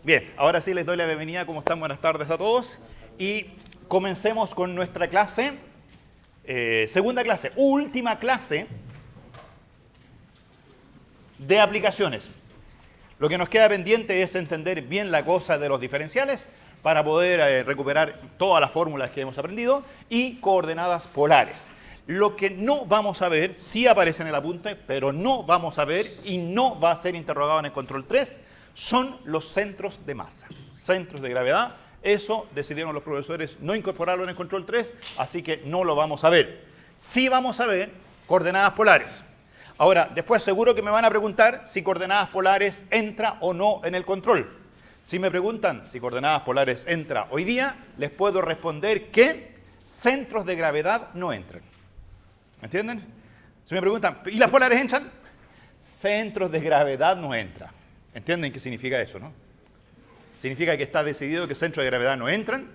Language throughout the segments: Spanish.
Bien, ahora sí les doy la bienvenida. ¿Cómo están? Buenas tardes a todos. Y comencemos con nuestra clase, segunda clase, última clase de aplicaciones. Lo que nos queda pendiente es entender bien la cosa de los diferenciales para poder recuperar todas las fórmulas que hemos aprendido y coordenadas polares. Lo que no vamos a ver, sí aparece en el apunte, pero no vamos a ver y no va a ser interrogado en el control 3, son los centros de masa, centros de gravedad. Eso decidieron los profesores no incorporarlo en el control 3, así que no lo vamos a ver. Sí vamos a ver coordenadas polares. Ahora, después seguro que me van a preguntar si coordenadas polares entra o no en el control. Si me preguntan si coordenadas polares entra hoy día, les puedo responder que centros de gravedad no entran. ¿Me entienden? Si me preguntan, ¿y las polares entran? Centros de gravedad no entran. ¿Entienden qué significa eso, no? Significa que está decidido que centros de gravedad no entran.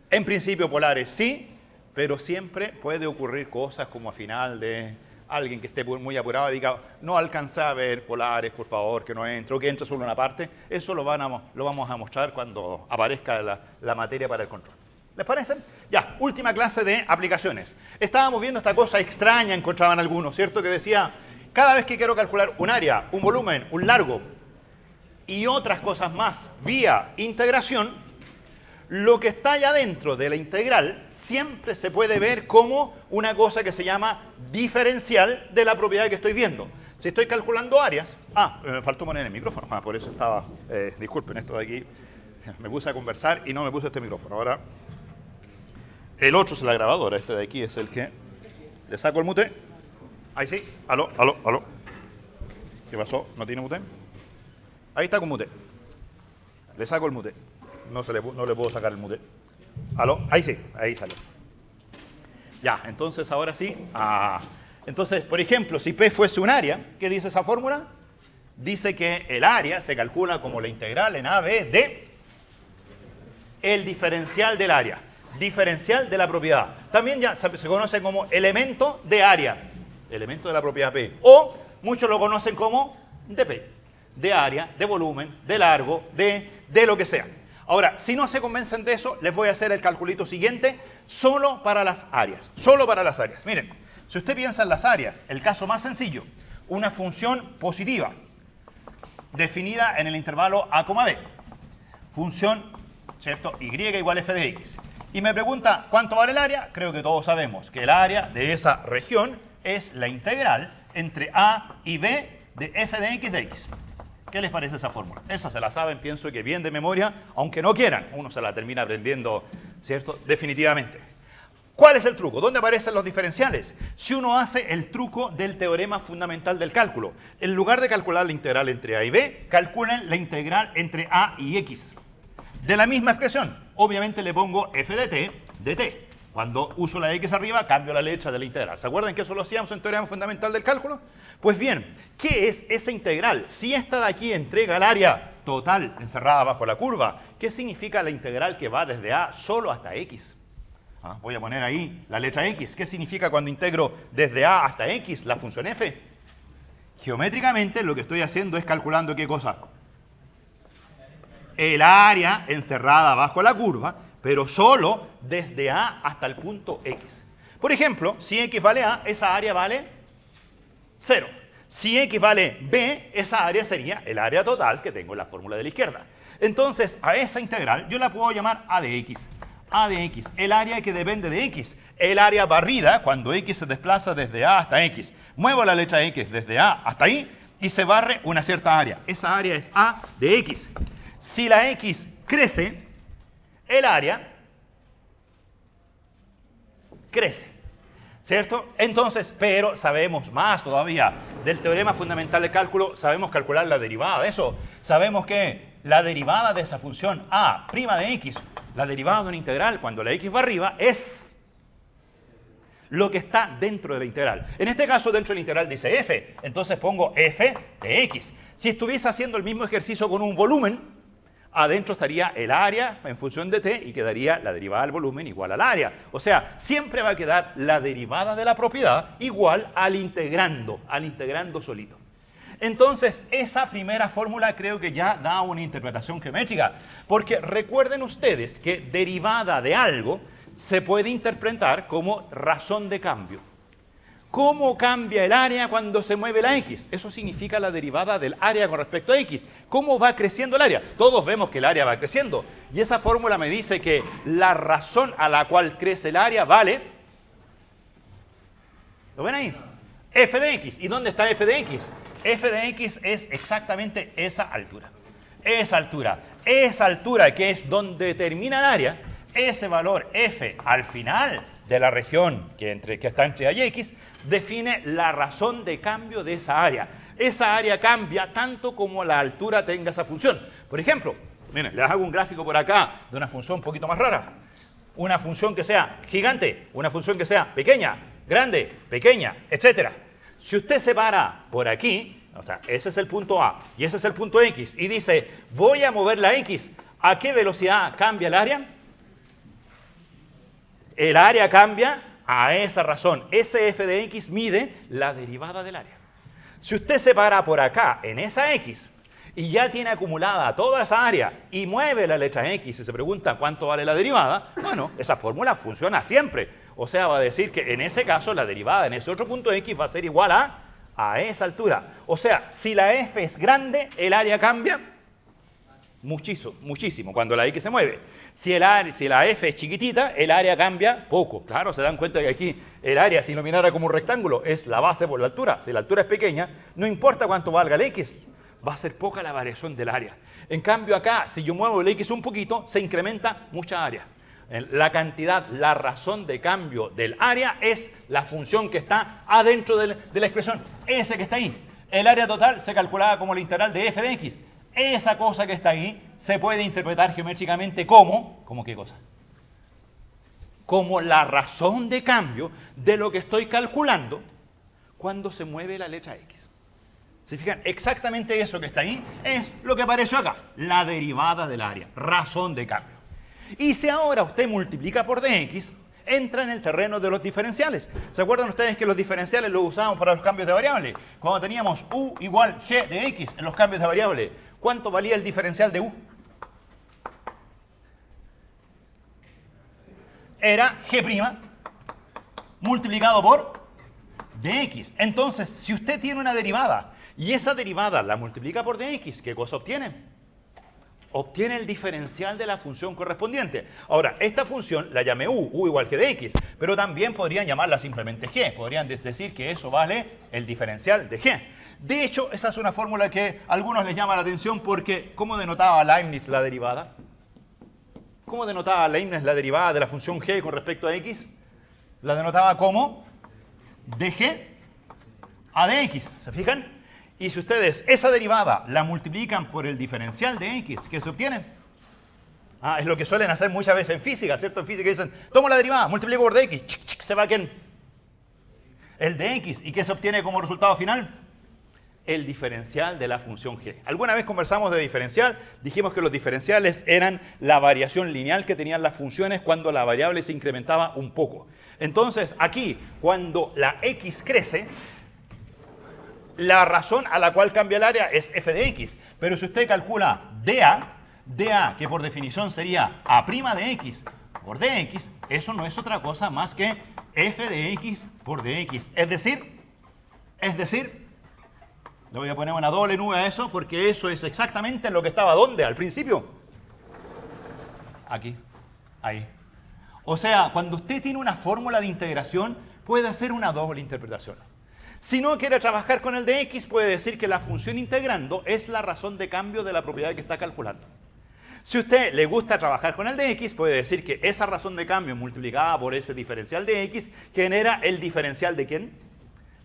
En principio polares sí, pero siempre puede ocurrir cosas como a final de alguien que esté muy apurado y diga, no alcanza a ver polares, por favor, que no entre, o que entre solo una parte. Eso lo vamos a mostrar cuando aparezca la materia para el control. ¿Les parece? Ya, última clase de aplicaciones. Estábamos viendo esta cosa extraña, encontraban algunos, ¿cierto? Que decía, cada vez que quiero calcular un área, un volumen, un largo y otras cosas más vía integración, lo que está allá dentro de la integral siempre se puede ver como una cosa que se llama diferencial de la propiedad que estoy viendo. Si estoy calculando áreas... me faltó poner el micrófono. Por eso estaba... disculpen, esto de aquí... Me puse a conversar y no me puse este micrófono. Ahora, el otro es la grabadora. Este de aquí es el que... Le saco el mute. Ahí sí. Aló. ¿Qué pasó? ¿No tiene mute? Ahí está con mute. Le saco el mute. No le puedo sacar el mute. ¿Aló? Ahí sí, ahí salió. Ya, entonces ahora sí. Entonces, por ejemplo, si P fuese un área, ¿qué dice esa fórmula? Dice que el área se calcula como la integral en AB de el diferencial del área. Diferencial de la propiedad. También ya se conoce como elemento de área. Elemento de la propiedad P. O muchos lo conocen como de P. De área, de volumen, de largo, de lo que sea. Ahora, si no se convencen de eso, les voy a hacer el calculito siguiente solo para las áreas. Solo para las áreas. Miren, si usted piensa en las áreas, el caso más sencillo, una función positiva definida en el intervalo a, b. Función, ¿cierto? Y igual f de x. Y me pregunta, ¿cuánto vale el área? Creo que todos sabemos que el área de esa región es la integral entre a y b de f de x. ¿Qué les parece esa fórmula? Esa se la saben, pienso que bien de memoria, aunque no quieran. Uno se la termina aprendiendo, ¿cierto? Definitivamente. ¿Cuál es el truco? ¿Dónde aparecen los diferenciales? Si uno hace el truco del teorema fundamental del cálculo, en lugar de calcular la integral entre a y b, calculen la integral entre a y x. De la misma expresión, obviamente le pongo f de t. Cuando uso la x arriba, cambio la letra de la integral. ¿Se acuerdan que eso lo hacíamos en teorema fundamental del cálculo? Pues bien, ¿qué es esa integral? Si esta de aquí entrega el área total encerrada bajo la curva, ¿qué significa la integral que va desde a solo hasta x? Voy a poner ahí la letra x. ¿Qué significa cuando integro desde a hasta x la función f? Geométricamente lo que estoy haciendo es calculando ¿qué cosa? El área encerrada bajo la curva, pero solo desde a hasta el punto x. Por ejemplo, si x vale a, esa área vale 0. Si x vale b, esa área sería el área total que tengo en la fórmula de la izquierda. Entonces, a esa integral yo la puedo llamar a de x. A de x, el área que depende de x. El área barrida cuando x se desplaza desde a hasta x. Muevo la letra x desde a hasta ahí y se barre una cierta área. Esa área es a de x. Si la x crece, el área crece. ¿Cierto? Entonces, pero sabemos más todavía del teorema fundamental de cálculo, sabemos calcular la derivada de eso. Sabemos que la derivada de esa función a' de x, la derivada de una integral cuando la x va arriba, es lo que está dentro de la integral. En este caso, dentro de la integral dice f, entonces pongo f de x. Si estuviese haciendo el mismo ejercicio con un volumen, adentro estaría el área en función de t y quedaría la derivada del volumen igual al área. O sea, siempre va a quedar la derivada de la propiedad igual al integrando solito. Entonces, esa primera fórmula creo que ya da una interpretación geométrica, porque recuerden ustedes que derivada de algo se puede interpretar como razón de cambio. ¿Cómo cambia el área cuando se mueve la X? Eso significa la derivada del área con respecto a X. ¿Cómo va creciendo el área? Todos vemos que el área va creciendo. Y esa fórmula me dice que la razón a la cual crece el área vale... ¿Lo ven ahí? F de X. ¿Y dónde está F de X? F de X es exactamente esa altura. Esa altura que es donde termina el área, ese valor F al final de la región que está entre A y X, define la razón de cambio de esa área. Esa área cambia tanto como la altura tenga esa función. Por ejemplo, miren, les hago un gráfico por acá de una función un poquito más rara. Una función que sea gigante, una función que sea pequeña, grande, pequeña, etc. Si usted se para por aquí, o sea, ese es el punto A y ese es el punto X, y dice, voy a mover la X, ¿a qué velocidad cambia el área? El área cambia a esa razón. Ese F de X mide la derivada del área. Si usted se para por acá en esa X y ya tiene acumulada toda esa área y mueve la letra X y se pregunta cuánto vale la derivada, bueno, esa fórmula funciona siempre. O sea, va a decir que en ese caso la derivada en ese otro punto X va a ser igual a esa altura. O sea, si la F es grande, el área cambia muchísimo cuando la X se mueve. Si la F es chiquitita, el área cambia poco. Claro, se dan cuenta que aquí el área, si lo mirara como un rectángulo, es la base por la altura. Si la altura es pequeña, no importa cuánto valga el X, va a ser poca la variación del área. En cambio acá, si yo muevo el X un poquito, se incrementa mucha área. La cantidad, la razón de cambio del área es la función que está adentro de la expresión. Ese que está ahí. El área total se calculaba como la integral de F de X. Esa cosa que está ahí se puede interpretar geométricamente como... ¿Cómo qué cosa? Como la razón de cambio de lo que estoy calculando cuando se mueve la letra X. ¿Se fijan? Exactamente eso que está ahí es lo que apareció acá. La derivada del área. Razón de cambio. Y si ahora usted multiplica por dx, entra en el terreno de los diferenciales. ¿Se acuerdan ustedes que los diferenciales los usábamos para los cambios de variable? Cuando teníamos u igual g de x en los cambios de variable, ¿cuánto valía el diferencial de u? Era g' multiplicado por dx. Entonces, si usted tiene una derivada y esa derivada la multiplica por dx, ¿qué cosa obtiene? Obtiene el diferencial de la función correspondiente. Ahora, esta función la llamé u igual que dx, pero también podrían llamarla simplemente g. Podrían decir que eso vale el diferencial de g. De hecho, esa es una fórmula que a algunos les llama la atención porque ¿cómo denotaba Leibniz la derivada? ¿Cómo denotaba Leibniz la derivada de la función g con respecto a x? La denotaba como dg a dx. ¿Se fijan? Y si ustedes esa derivada la multiplican por el diferencial de x, ¿qué se obtiene? Es lo que suelen hacer muchas veces en física, ¿cierto? En física dicen, tomo la derivada, multiplico por dx, se va ¿quién? El dx. ¿Y qué se obtiene como resultado final? El diferencial de la función g. Alguna vez conversamos de diferencial, dijimos que los diferenciales eran la variación lineal que tenían las funciones cuando la variable se incrementaba un poco. Entonces, aquí, cuando la x crece, la razón a la cual cambia el área es f de x. Pero si usted calcula dA, que por definición sería a' de x por dx, eso no es otra cosa más que f de x por dx. Es decir, le voy a poner una doble nube a eso porque eso es exactamente lo que estaba ¿dónde? Al principio. Aquí, ahí. O sea, cuando usted tiene una fórmula de integración, puede hacer una doble interpretación. Si no quiere trabajar con el de x, puede decir que la función integrando es la razón de cambio de la propiedad que está calculando. Si a usted le gusta trabajar con el de x, puede decir que esa razón de cambio multiplicada por ese diferencial de x genera el diferencial de ¿quién?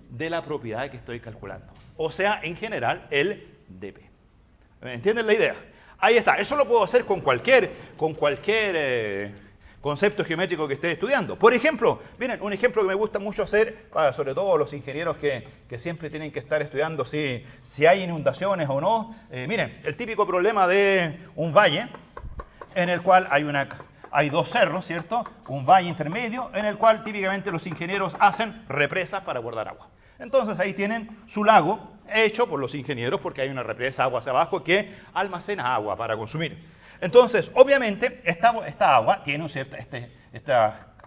De la propiedad que estoy calculando. O sea, en general, el dp. ¿Entienden la idea? Ahí está. Eso lo puedo hacer con cualquier concepto geométrico que esté estudiando. Por ejemplo, miren, un ejemplo que me gusta mucho hacer, sobre todo los ingenieros que siempre tienen que estar estudiando si hay inundaciones o no. Miren, el típico problema de un valle en el cual hay dos cerros, ¿cierto? Un valle intermedio en el cual típicamente los ingenieros hacen represas para guardar agua. Entonces ahí tienen su lago hecho por los ingenieros porque hay una represa de agua hacia abajo que almacena agua para consumir. Entonces, obviamente, esta agua tiene un cierto,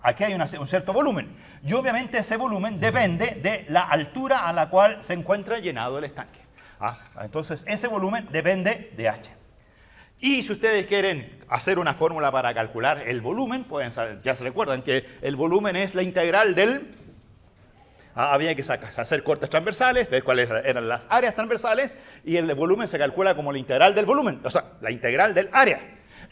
aquí hay un cierto volumen. Y obviamente ese volumen depende de la altura a la cual se encuentra llenado el estanque. Entonces, ese volumen depende de H. Y si ustedes quieren hacer una fórmula para calcular el volumen, pueden saber, ya se recuerdan que el volumen es la integral del... había que hacer cortes transversales, ver cuáles eran las áreas transversales, y el volumen se calcula como la integral del volumen, o sea, la integral del área.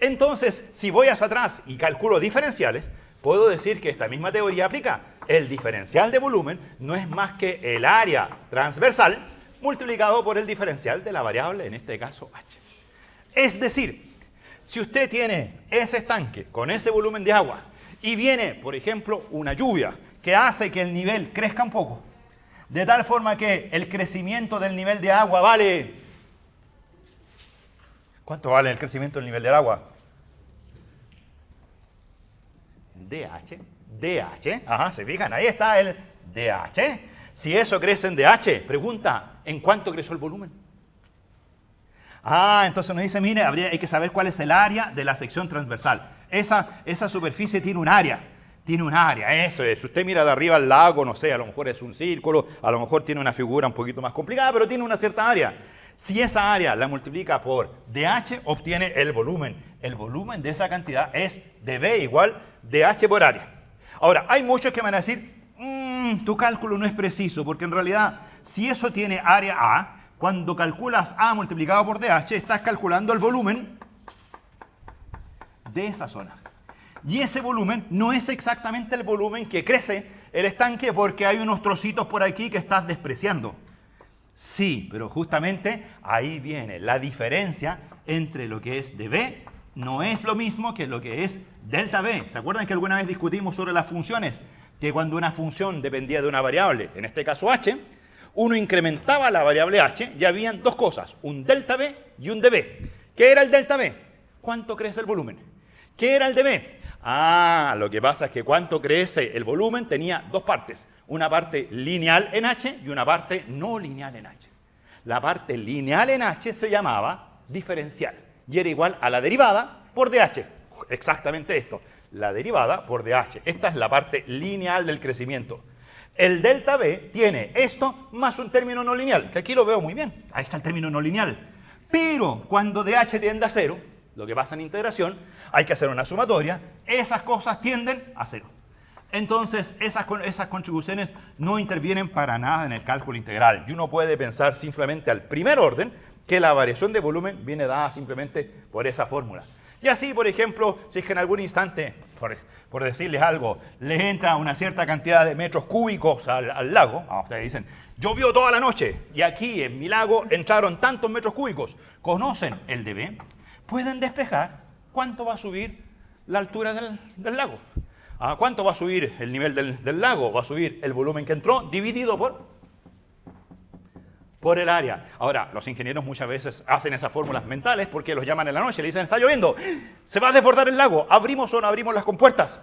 Entonces, si voy hacia atrás y calculo diferenciales, puedo decir que esta misma teoría aplica. El diferencial de volumen no es más que el área transversal multiplicado por el diferencial de la variable, en este caso H. Es decir, si usted tiene ese estanque con ese volumen de agua y viene, por ejemplo, una lluvia que hace que el nivel crezca un poco, de tal forma que el crecimiento del nivel de agua vale... ¿Cuánto vale el crecimiento del nivel del agua? DH, ajá, se fijan, ahí está el DH. Si eso crece en DH, pregunta, ¿en cuánto creció el volumen? Entonces nos dice, mire, hay que saber cuál es el área de la sección transversal. Esa superficie tiene un área. Tiene un área, eso es. Si usted mira de arriba al lago, no sé, a lo mejor es un círculo, a lo mejor tiene una figura un poquito más complicada, pero tiene una cierta área. Si esa área la multiplica por DH, obtiene el volumen. El volumen de esa cantidad es dB igual DH por área. Ahora, hay muchos que van a decir, tu cálculo no es preciso, porque en realidad, si eso tiene área A, cuando calculas A multiplicado por DH, estás calculando el volumen de esa zona. Y ese volumen no es exactamente el volumen que crece el estanque porque hay unos trocitos por aquí que estás despreciando. Sí, pero justamente ahí viene la diferencia entre lo que es dB, no es lo mismo que lo que es delta B. ¿Se acuerdan que alguna vez discutimos sobre las funciones? Que cuando una función dependía de una variable, en este caso h, uno incrementaba la variable h y habían dos cosas, un delta B y un dB. ¿Qué era el delta B? ¿Cuánto crece el volumen? ¿Qué era el dB? Lo que pasa es que cuánto crece el volumen tenía dos partes. Una parte lineal en h y una parte no lineal en h. La parte lineal en h se llamaba diferencial y era igual a la derivada por dh. Exactamente esto, la derivada por dh. Esta es la parte lineal del crecimiento. El delta B tiene esto más un término no lineal, que aquí lo veo muy bien. Ahí está el término no lineal. Pero cuando dh tiende a cero, lo que pasa en integración, hay que hacer una sumatoria, esas cosas tienden a cero. Entonces, esas contribuciones no intervienen para nada en el cálculo integral. Y uno puede pensar simplemente al primer orden que la variación de volumen viene dada simplemente por esa fórmula. Y así, por ejemplo, si es que en algún instante, por decirles algo, le entra una cierta cantidad de metros cúbicos al lago, ustedes dicen, llovió toda la noche y aquí en mi lago entraron tantos metros cúbicos, conocen el dB, pueden despejar cuánto va a subir la altura del lago. ¿Cuánto va a subir el nivel del lago? Va a subir el volumen que entró dividido por el área. Ahora, los ingenieros muchas veces hacen esas fórmulas mentales porque los llaman en la noche y le dicen, está lloviendo, se va a desbordar el lago, ¿abrimos o no abrimos las compuertas?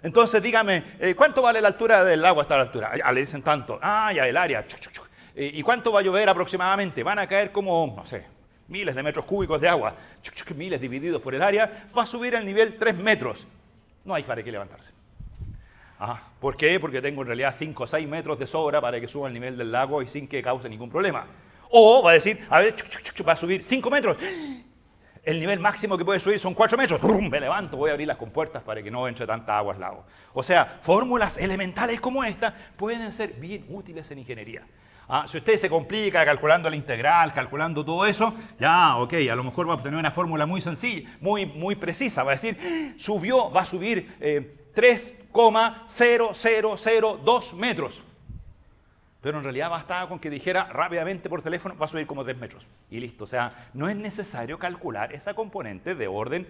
Entonces dígame, ¿cuánto vale la altura del lago hasta la altura? Le dicen tanto, ya el área. ¿Y cuánto va a llover aproximadamente? Van a caer como, no sé, miles de metros cúbicos de agua, miles divididos por el área, va a subir el nivel 3 metros. No hay para qué levantarse. ¿Por qué? Porque tengo en realidad 5 o 6 metros de sobra para que suba el nivel del lago y sin que cause ningún problema. O va a decir, a ver, va a subir 5 metros. El nivel máximo que puede subir son 4 metros. Me levanto, voy a abrir las compuertas para que no entre tanta agua al lago. O sea, fórmulas elementales como esta pueden ser bien útiles en ingeniería. Si usted se complica calculando la integral, calculando todo eso, ok, a lo mejor va a obtener una fórmula muy sencilla, muy precisa. Va a decir, va a subir 3,0002 metros. Pero en realidad bastaba con que dijera rápidamente por teléfono, va a subir como 3 metros. Y listo, o sea, no es necesario calcular esa componente de orden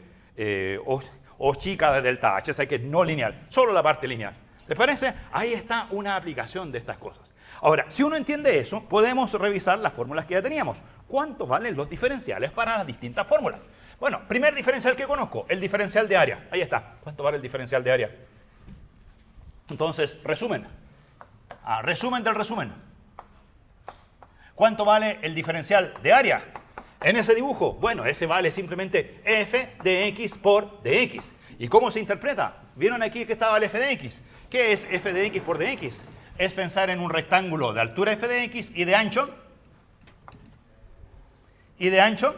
o chica de delta H, o sea que es no lineal, solo la parte lineal. ¿Les parece? Ahí está una aplicación de estas cosas. Ahora, si uno entiende eso, podemos revisar las fórmulas que ya teníamos. ¿Cuánto valen los diferenciales para las distintas fórmulas? Bueno, primer diferencial que conozco, el diferencial de área. Ahí está. ¿Cuánto vale el diferencial de área? Entonces, resumen. Resumen del resumen. ¿Cuánto vale el diferencial de área? En ese dibujo, bueno, ese vale simplemente f de x por dx. ¿Y cómo se interpreta? ¿Vieron aquí que estaba el f de x? ¿Qué es f de x por dx? Es pensar en un rectángulo de altura f de x y de ancho. De ancho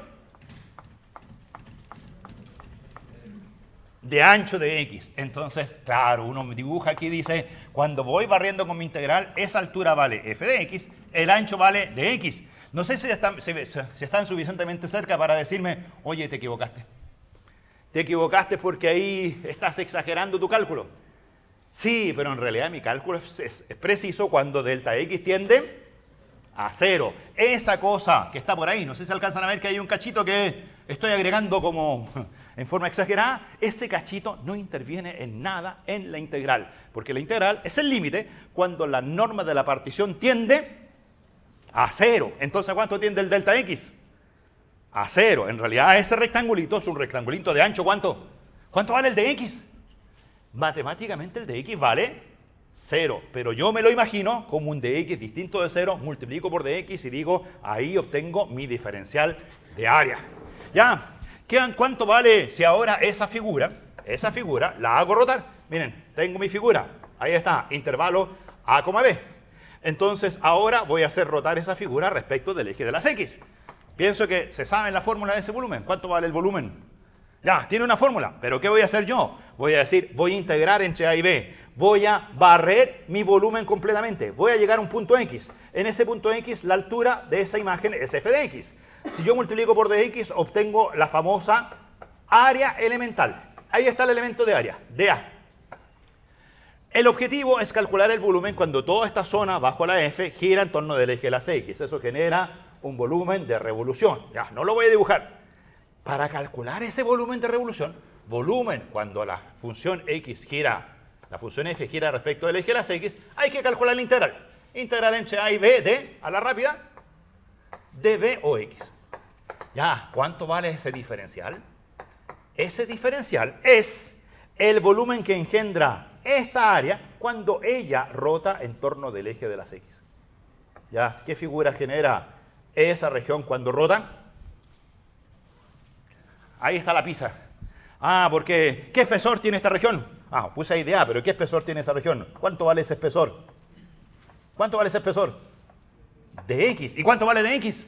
de x. Entonces, claro, uno dibuja aquí y dice, cuando voy barriendo con mi integral, esa altura vale f de x, el ancho vale de x. No sé si están suficientemente cerca para decirme, oye, te equivocaste. Te equivocaste porque ahí estás exagerando tu cálculo. Sí, pero en realidad mi cálculo es preciso cuando delta x tiende a 0. Esa cosa que está por ahí, no sé si alcanzan a ver que hay un cachito que estoy agregando como en forma exagerada, ese cachito no interviene en nada en la integral, porque la integral es el límite cuando la norma de la partición tiende a 0. Entonces, ¿cuánto tiende el delta x? A 0. En realidad ese rectangulito es un rectangulito de ancho, ¿cuánto? ¿Cuánto vale el de x? Matemáticamente el de x vale 0, pero yo me lo imagino como un dx distinto de 0, multiplico por dx y digo, ahí obtengo mi diferencial de área. Ya, ¿cuánto vale si ahora esa figura la hago rotar? Miren, tengo mi figura, ahí está, intervalo a, b. Entonces ahora voy a hacer rotar esa figura respecto del eje de las x. Pienso que se sabe la fórmula de ese volumen. ¿Cuánto vale el volumen? Ya, tiene una fórmula, pero ¿qué voy a hacer yo? Voy a decir, voy a integrar entre a y b. Voy a barrer mi volumen completamente. Voy a llegar a un punto x. En ese punto x, la altura de esa imagen es f de x. Si yo multiplico por dx, obtengo la famosa área elemental. Ahí está el elemento de área, dA. El objetivo es calcular el volumen cuando toda esta zona bajo la f gira en torno del eje de las x. Eso genera un volumen de revolución. Ya, no lo voy a dibujar. Para calcular ese volumen de revolución, cuando la función x gira, la función f gira respecto del eje de las x, hay que calcular la integral. Integral entre a y b de, a la rápida, db o x. Ya, ¿cuánto vale ese diferencial? Ese diferencial es el volumen que engendra esta área cuando ella rota en torno del eje de las x. Ya, ¿qué figura genera esa región cuando rota? Ahí está la pizza. Porque ¿qué espesor tiene esta región? Puse ahí de A, pero ¿qué espesor tiene esa región? ¿Cuánto vale ese espesor? ¿Cuánto vale ese espesor? De x. ¿Y cuánto vale de x?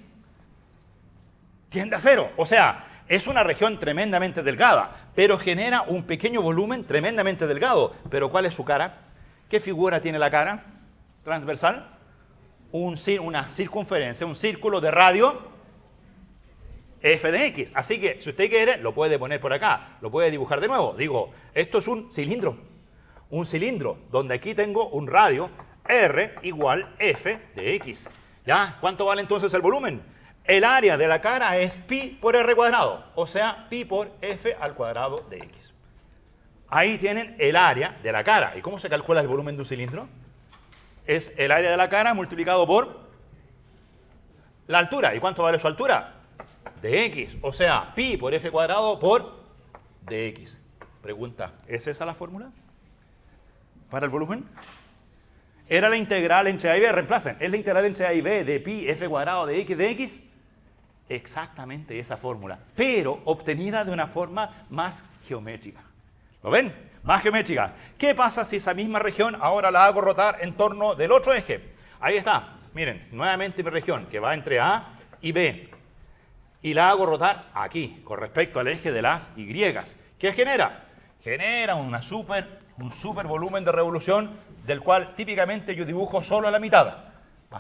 Tiende a 0. O sea, es una región tremendamente delgada, pero genera un pequeño volumen tremendamente delgado. ¿Pero cuál es su cara? ¿Qué figura tiene la cara? Transversal. Una circunferencia, un círculo de radio f de x. Así que, si usted quiere, lo puede poner por acá, lo puede dibujar de nuevo. Digo, esto es un cilindro. Un cilindro, donde aquí tengo un radio r igual f de x. ¿Ya? ¿Cuánto vale entonces el volumen? El área de la cara es pi por r cuadrado, o sea, pi por f al cuadrado de x. Ahí tienen el área de la cara. ¿Y cómo se calcula el volumen de un cilindro? Es el área de la cara multiplicado por la altura. ¿Y cuánto vale su altura? De x, o sea, pi por f cuadrado por dx. Pregunta, ¿es esa la fórmula para el volumen? ¿Era la integral entre a y b? Reemplacen. ¿Es la integral entre a y b de pi f cuadrado de x de x? Exactamente esa fórmula, pero obtenida de una forma más geométrica. ¿Lo ven? Más geométrica. ¿Qué pasa si esa misma región ahora la hago rotar en torno del otro eje? Ahí está. Miren, nuevamente mi región que va entre a y b. Y la hago rotar aquí, con respecto al eje de las y. ¿Qué genera? Genera un super volumen de revolución, del cual típicamente yo dibujo solo la mitad.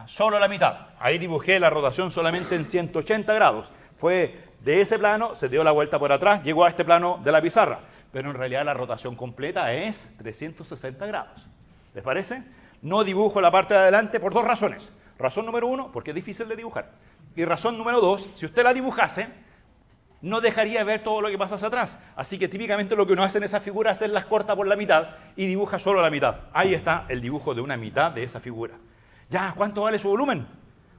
Solo la mitad. Ahí dibujé la rotación solamente en 180 grados. Fue de ese plano, se dio la vuelta por atrás, llegó a este plano de la pizarra. Pero en realidad la rotación completa es 360 grados. ¿Les parece? No dibujo la parte de adelante por dos razones. Razón número 1, porque es difícil de dibujar. Y razón número 2, si usted la dibujase, no dejaría ver todo lo que pasa hacia atrás. Así que típicamente lo que uno hace en esa figura es hacerlas cortas por la mitad y dibuja solo la mitad. Ahí está el dibujo de una mitad de esa figura. Ya, ¿cuánto vale su volumen?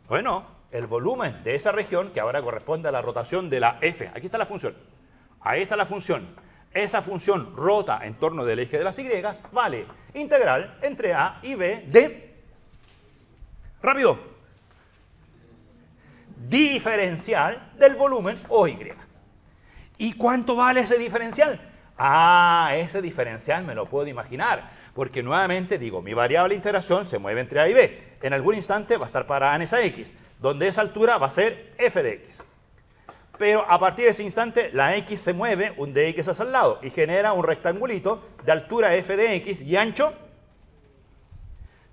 Bueno, el volumen de esa región, que ahora corresponde a la rotación de la f. Aquí está la función. Ahí está la función. Esa función rota en torno del eje de las y, vale integral entre a y b de... ¡Rápido! diferencial del volumen OY. ¿Y cuánto vale ese diferencial? Ah, ese diferencial me lo puedo imaginar, porque nuevamente digo, mi variable de integración se mueve entre A y B. En algún instante va a estar parada en esa X, donde esa altura va a ser f de X. Pero a partir de ese instante, la X se mueve un dx hacia el lado y genera un rectangulito de altura f de X y ancho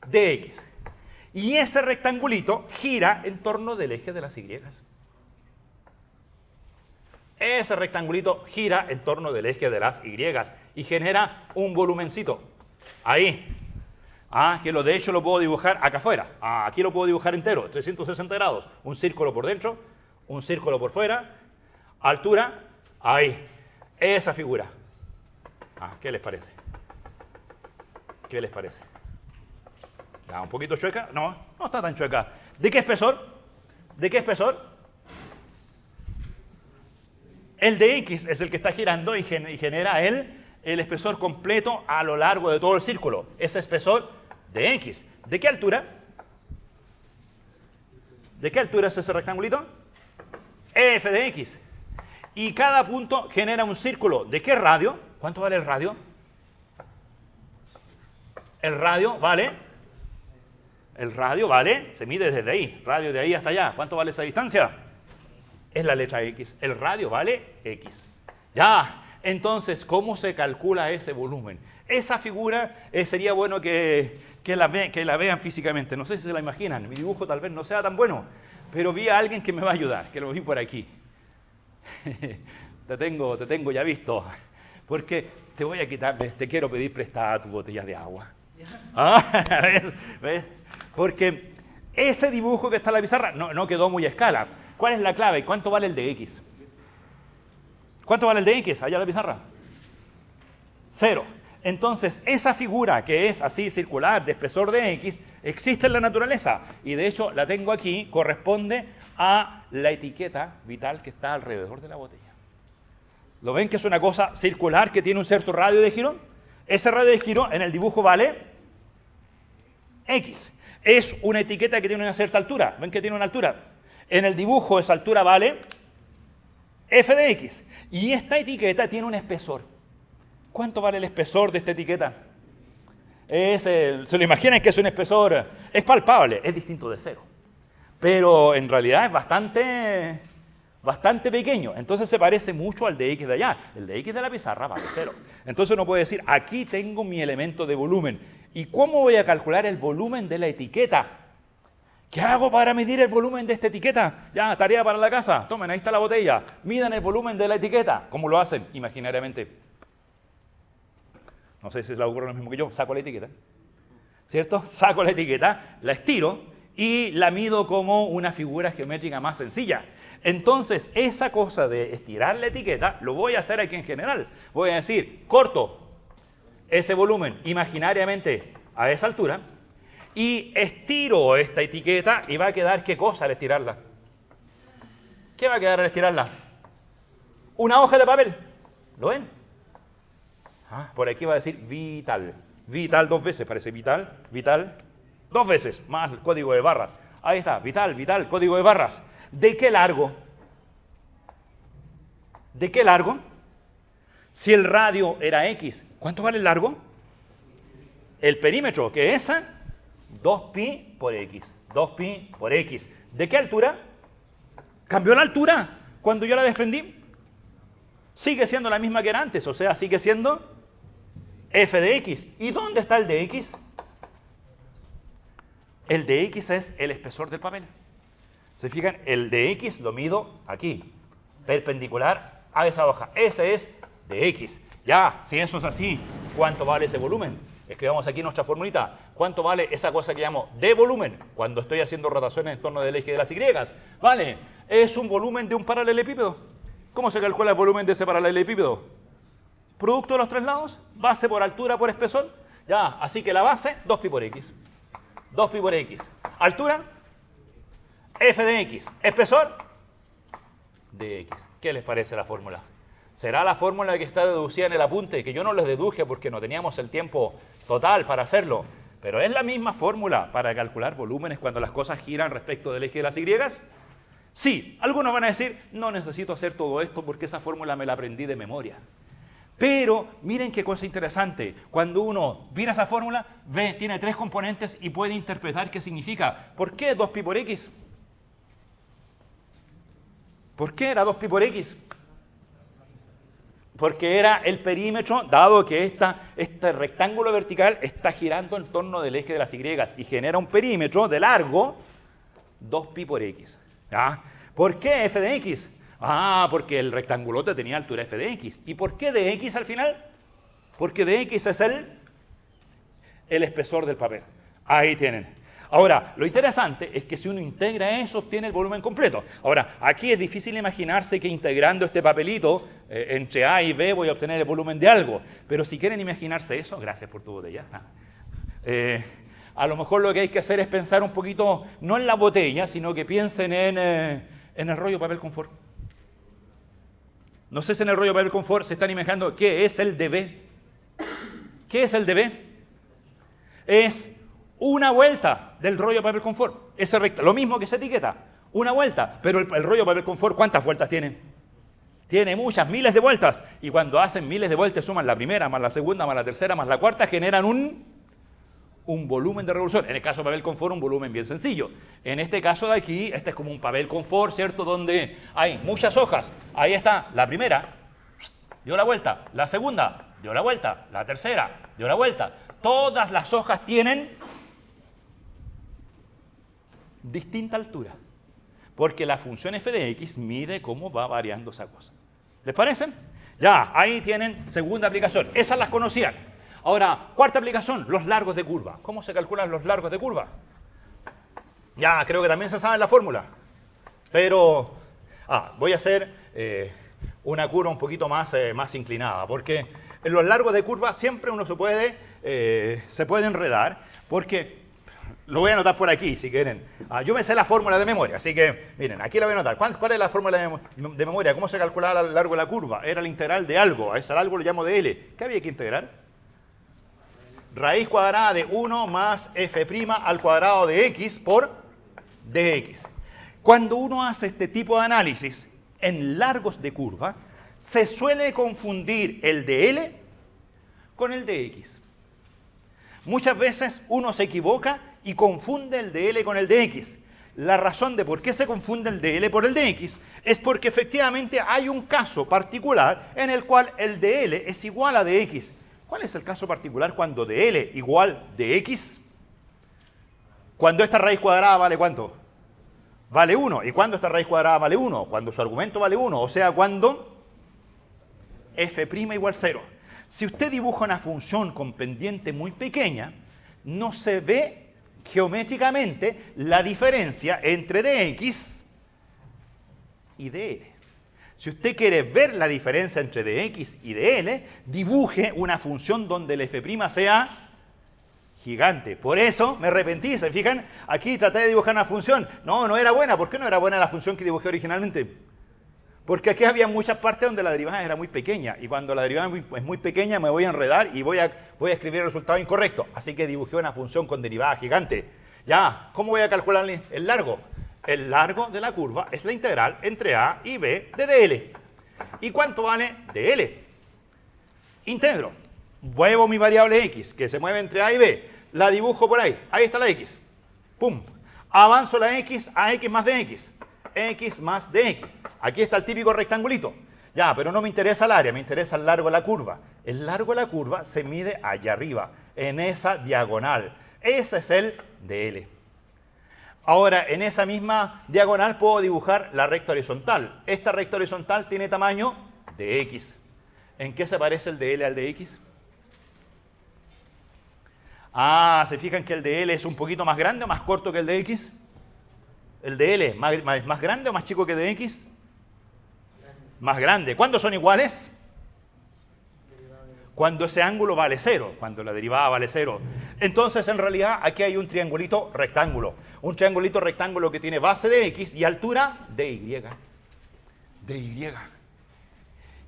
dx. Y ese rectangulito gira en torno del eje de las Y. Ese rectangulito gira en torno del eje de las Y y genera un volumencito. Ahí. Que de hecho lo puedo dibujar acá afuera. Aquí lo puedo dibujar entero, 360 grados. Un círculo por dentro, un círculo por fuera, altura, ahí. Esa figura. ¿Qué les parece? ¿Qué les parece? ¿Un poquito chueca? No, no está tan chueca. ¿De qué espesor? ¿De qué espesor? El de X es el que está girando y genera el espesor completo a lo largo de todo el círculo. Ese espesor de X. ¿De qué altura? ¿De qué altura es ese rectangulito? F de X. Y cada punto genera un círculo. ¿De qué radio? ¿Cuánto vale el radio? El radio vale, se mide desde ahí, radio de ahí hasta allá. ¿Cuánto vale esa distancia? Es la letra X. El radio vale X. Ya, entonces, ¿cómo se calcula ese volumen? Esa figura sería bueno que la vean físicamente. No sé si se la imaginan. Mi dibujo tal vez no sea tan bueno, pero vi a alguien que me va a ayudar, que lo vi por aquí. Te tengo ya visto. Porque te voy a quitar, te quiero pedir prestada tu botella de agua. ¿Ves? Porque ese dibujo que está en la pizarra no quedó muy a escala. ¿Cuál es la clave? ¿Cuánto vale el de X? ¿Cuánto vale el de X allá en la pizarra? 0. Entonces, esa figura que es así circular de espesor de X existe en la naturaleza. Y de hecho, la tengo aquí, corresponde a la etiqueta vital que está alrededor de la botella. ¿Lo ven que es una cosa circular que tiene un cierto radio de giro? Ese radio de giro en el dibujo vale X. Es una etiqueta que tiene una cierta altura. ¿Ven que tiene una altura? En el dibujo esa altura vale f de X. Y esta etiqueta tiene un espesor. ¿Cuánto vale el espesor de esta etiqueta? ¿Se lo imaginan que es un espesor? Es palpable, es distinto de 0. Pero en realidad es bastante pequeño. Entonces se parece mucho al de X de allá. El de X de la pizarra vale 0. Entonces uno puede decir, aquí tengo mi elemento de volumen. ¿Y cómo voy a calcular el volumen de la etiqueta? ¿Qué hago para medir el volumen de esta etiqueta? Ya, tarea para la casa. Tomen, ahí está la botella. Midan el volumen de la etiqueta. ¿Cómo lo hacen? Imaginariamente. No sé si se les ocurre lo mismo que yo. Saco la etiqueta. ¿Cierto? Saco la etiqueta, la estiro y la mido como una figura geométrica más sencilla. Entonces, esa cosa de estirar la etiqueta, lo voy a hacer aquí en general. Voy a decir, corto ese volumen imaginariamente a esa altura y estiro esta etiqueta y va a quedar, ¿qué cosa al estirarla? ¿Qué va a quedar al estirarla? Una hoja de papel. ¿Lo ven? Por aquí va a decir vital. Vital 2 veces, parece vital, 2 veces, más el código de barras. Ahí está, vital, código de barras. ¿De qué largo? ¿De qué largo? Si el radio era X, ¿cuánto vale el largo? El perímetro, que es 2pi por X. 2pi por X. ¿De qué altura? ¿Cambió la altura cuando yo la desprendí? Sigue siendo la misma que era antes, o sea, sigue siendo f de X. ¿Y dónde está el de X? El de X es el espesor del papel. ¿Se fijan? El de X lo mido aquí, perpendicular a esa hoja. Ese es de X. Ya, si eso es así, ¿cuánto vale ese volumen? Escribamos aquí nuestra formulita. ¿Cuánto vale esa cosa que llamo de volumen cuando estoy haciendo rotaciones en torno del eje de las Y? Vale, es un volumen de un paralelepípedo. ¿Cómo se calcula el volumen de ese paralelepípedo? Producto de los tres lados, base por altura por espesor. Ya, así que la base, 2pi por X. 2pi por X. Altura, f de X. Espesor, de X. ¿Qué les parece la fórmula? ¿Será la fórmula que está deducida en el apunte? Que yo no les deduje porque no teníamos el tiempo total para hacerlo. Pero es la misma fórmula para calcular volúmenes cuando las cosas giran respecto del eje de las Y. Sí, algunos van a decir, no necesito hacer todo esto porque esa fórmula me la aprendí de memoria. Pero miren qué cosa interesante. Cuando uno mira esa fórmula, ve, tiene 3 componentes y puede interpretar qué significa. ¿Por qué 2pi por x? ¿Por qué era 2pi por x? Porque era el perímetro, dado que este rectángulo vertical está girando en torno del eje de las y y genera un perímetro de largo 2pi por x. ¿Ya? ¿Por qué f de x? Porque el rectangulote tenía altura f de x. ¿Y por qué de x al final? Porque de x es el espesor del papel. Ahí tienen. Ahora, lo interesante es que si uno integra eso, obtiene el volumen completo. Ahora, aquí es difícil imaginarse que integrando este papelito entre A y B voy a obtener el volumen de algo. Pero si quieren imaginarse eso, gracias por tu botella. A lo mejor lo que hay que hacer es pensar un poquito, no en la botella, sino que piensen en el rollo de papel confort. No sé si en el rollo de papel confort se están imaginando qué es el dB. ¿Qué es el dB? Es una vuelta del rollo de papel confort. Ese recto, lo mismo que esa etiqueta, una vuelta. Pero el rollo de papel confort, ¿cuántas vueltas tiene? Tiene muchas, miles de vueltas. Y cuando hacen miles de vueltas, suman la primera, más la segunda, más la tercera, más la cuarta, generan un volumen de revolución. En el caso de papel confort, un volumen bien sencillo. En este caso de aquí, este es como un papel confort, ¿cierto? Donde hay muchas hojas. Ahí está la primera, dio la vuelta. La segunda, dio la vuelta. La tercera, dio la vuelta. Todas las hojas tienen distinta altura. Porque la función f de x mide cómo va variando esa cosa. ¿Les parece? Ya, ahí tienen segunda aplicación. Esas las conocían. Ahora, cuarta aplicación, los largos de curva. ¿Cómo se calculan los largos de curva? Ya, creo que también se sabe la fórmula. Pero, voy a hacer una curva un poquito más inclinada, porque en los largos de curva siempre uno se puede enredar, porque lo voy a anotar por aquí, si quieren. Yo me sé la fórmula de memoria, así que, miren, aquí la voy a anotar. ¿Cuál es la fórmula de memoria? ¿Cómo se calculaba el largo de la curva? Era la integral de algo, a ese algo lo llamo de L. ¿Qué había que integrar? Raíz cuadrada de 1 más f' al cuadrado de x por dx. Cuando uno hace este tipo de análisis en largos de curva, se suele confundir el de L con el de x. Muchas veces uno se equivoca y confunde el de L con el de x. La razón de por qué se confunde el de L por el de x es porque efectivamente hay un caso particular en el cual el de L es igual a de x. ¿Cuál es el caso particular cuando de L igual de x? Cuando esta raíz cuadrada vale ¿cuánto? Vale 1. ¿Y cuando esta raíz cuadrada vale 1? Cuando su argumento vale 1. O sea, cuando f' igual 0. Si usted dibuja una función con pendiente muy pequeña, no se ve geométricamente la diferencia entre dx y dl. Si usted quiere ver la diferencia entre dx y dl, dibuje una función donde el f' sea gigante. Por eso me arrepentí, ¿se fijan? Aquí traté de dibujar una función. No era buena. ¿Por qué no era buena la función que dibujé originalmente? Porque aquí había muchas partes donde la derivada era muy pequeña. Y cuando la derivada es muy pequeña me voy a enredar y voy a escribir el resultado incorrecto. Así que dibujé una función con derivada gigante. Ya, ¿cómo voy a calcular el largo? El largo de la curva es la integral entre a y b de dl. ¿Y cuánto vale dl? Integro. Muevo mi variable x, que se mueve entre a y b. La dibujo por ahí. Ahí está la x. ¡Pum! Avanzo la x a x más dx. X más dx. Aquí está el típico rectangulito. Ya, pero no me interesa el área, me interesa el largo de la curva. El largo de la curva se mide allá arriba, en esa diagonal. Ese es el dl. Ahora, en esa misma diagonal puedo dibujar la recta horizontal. Esta recta horizontal tiene tamaño de x. ¿En qué se parece el de L al de x? ¿Se fijan que el de L es un poquito más grande o más corto que el de x? ¿El de L más grande o más chico que el de x? Más grande. ¿Cuándo son iguales? Cuando ese ángulo vale 0, cuando la derivada vale 0. Entonces, en realidad, aquí hay un triangulito rectángulo. Un triangulito rectángulo que tiene base de x y altura de y. De y.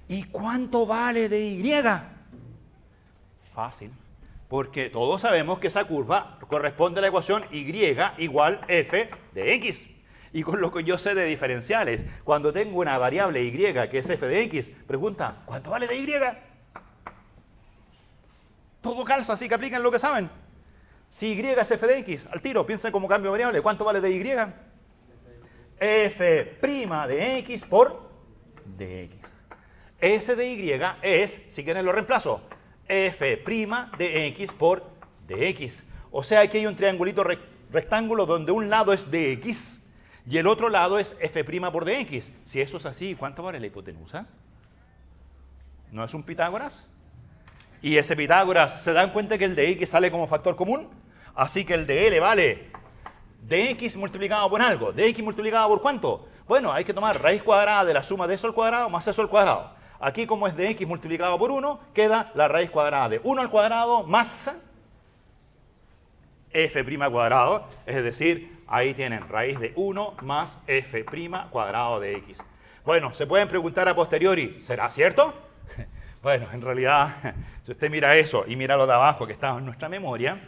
¿Y cuánto vale de y? Fácil. Porque todos sabemos que esa curva corresponde a la ecuación y igual f de x. Y con lo que yo sé de diferenciales, cuando tengo una variable y que es f de x, pregunta, ¿cuánto vale de y? Todo calza, así que apliquen lo que saben. Si y es f de x, al tiro, piensen como cambio de variable, ¿cuánto vale de y? F' de x por dx. S de y es, si quieren lo reemplazo, f' de x por dx. O sea, aquí hay un triangulito rectángulo donde un lado es dx y el otro lado es f' por dx. Si eso es así, ¿cuánto vale la hipotenusa? ¿No es un Pitágoras? Y ese Pitágoras, ¿se dan cuenta que el de x sale como factor común? Así que el de L vale dx multiplicado por algo. ¿Dx multiplicado por cuánto? Bueno, hay que tomar raíz cuadrada de la suma de eso al cuadrado más eso al cuadrado. Aquí, como es dx multiplicado por 1, queda la raíz cuadrada de 1 al cuadrado más f' cuadrado. Es decir, ahí tienen raíz de 1 más f' cuadrado de x. Bueno, se pueden preguntar a posteriori, ¿será cierto? Bueno, en realidad, si usted mira eso y mira lo de abajo que está en nuestra memoria,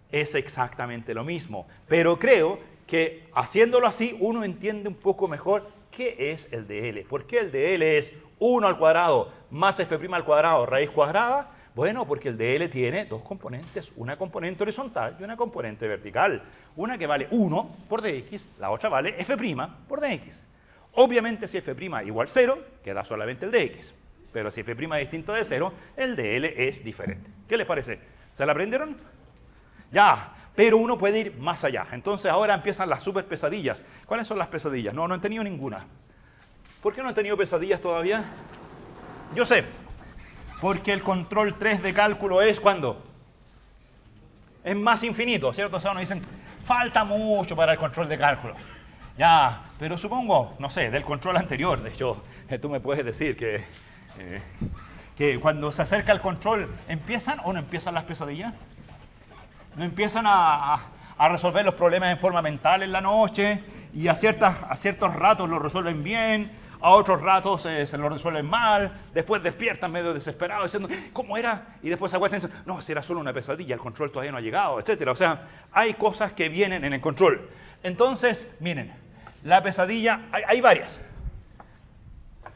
es exactamente lo mismo. Pero creo que haciéndolo así, uno entiende un poco mejor qué es el de L. ¿Por qué el de L es 1 al cuadrado más f' al cuadrado raíz cuadrada? Bueno, porque el de L tiene dos componentes, una componente horizontal y una componente vertical. Una que vale 1 por dx, la otra vale f' por dx. Obviamente, si f' igual 0, queda solamente el dx. Pero si f' es distinto de 0, el de L es diferente. ¿Qué les parece? ¿Se la aprendieron? Ya, pero uno puede ir más allá. Entonces ahora empiezan las super pesadillas. ¿Cuáles son las pesadillas? No he tenido ninguna. ¿Por qué no he tenido pesadillas todavía? Yo sé. Porque el control 3 de cálculo es ¿cuándo? Es más infinito, ¿cierto? O sea, uno dicen, falta mucho para el control de cálculo. Ya, pero supongo, no sé, del control anterior. De hecho, tú me puedes decir que cuando se acerca el control, ¿empiezan o no empiezan las pesadillas? ¿No empiezan a resolver los problemas en forma mental en la noche y a ciertos ratos lo resuelven bien, a otros ratos se lo resuelven mal, después despiertan medio desesperados diciendo, ¿cómo era? Y después se acuestan y dicen, no, si era solo una pesadilla, el control todavía no ha llegado, etc. O sea, hay cosas que vienen en el control. Entonces, miren, la pesadilla, hay varias.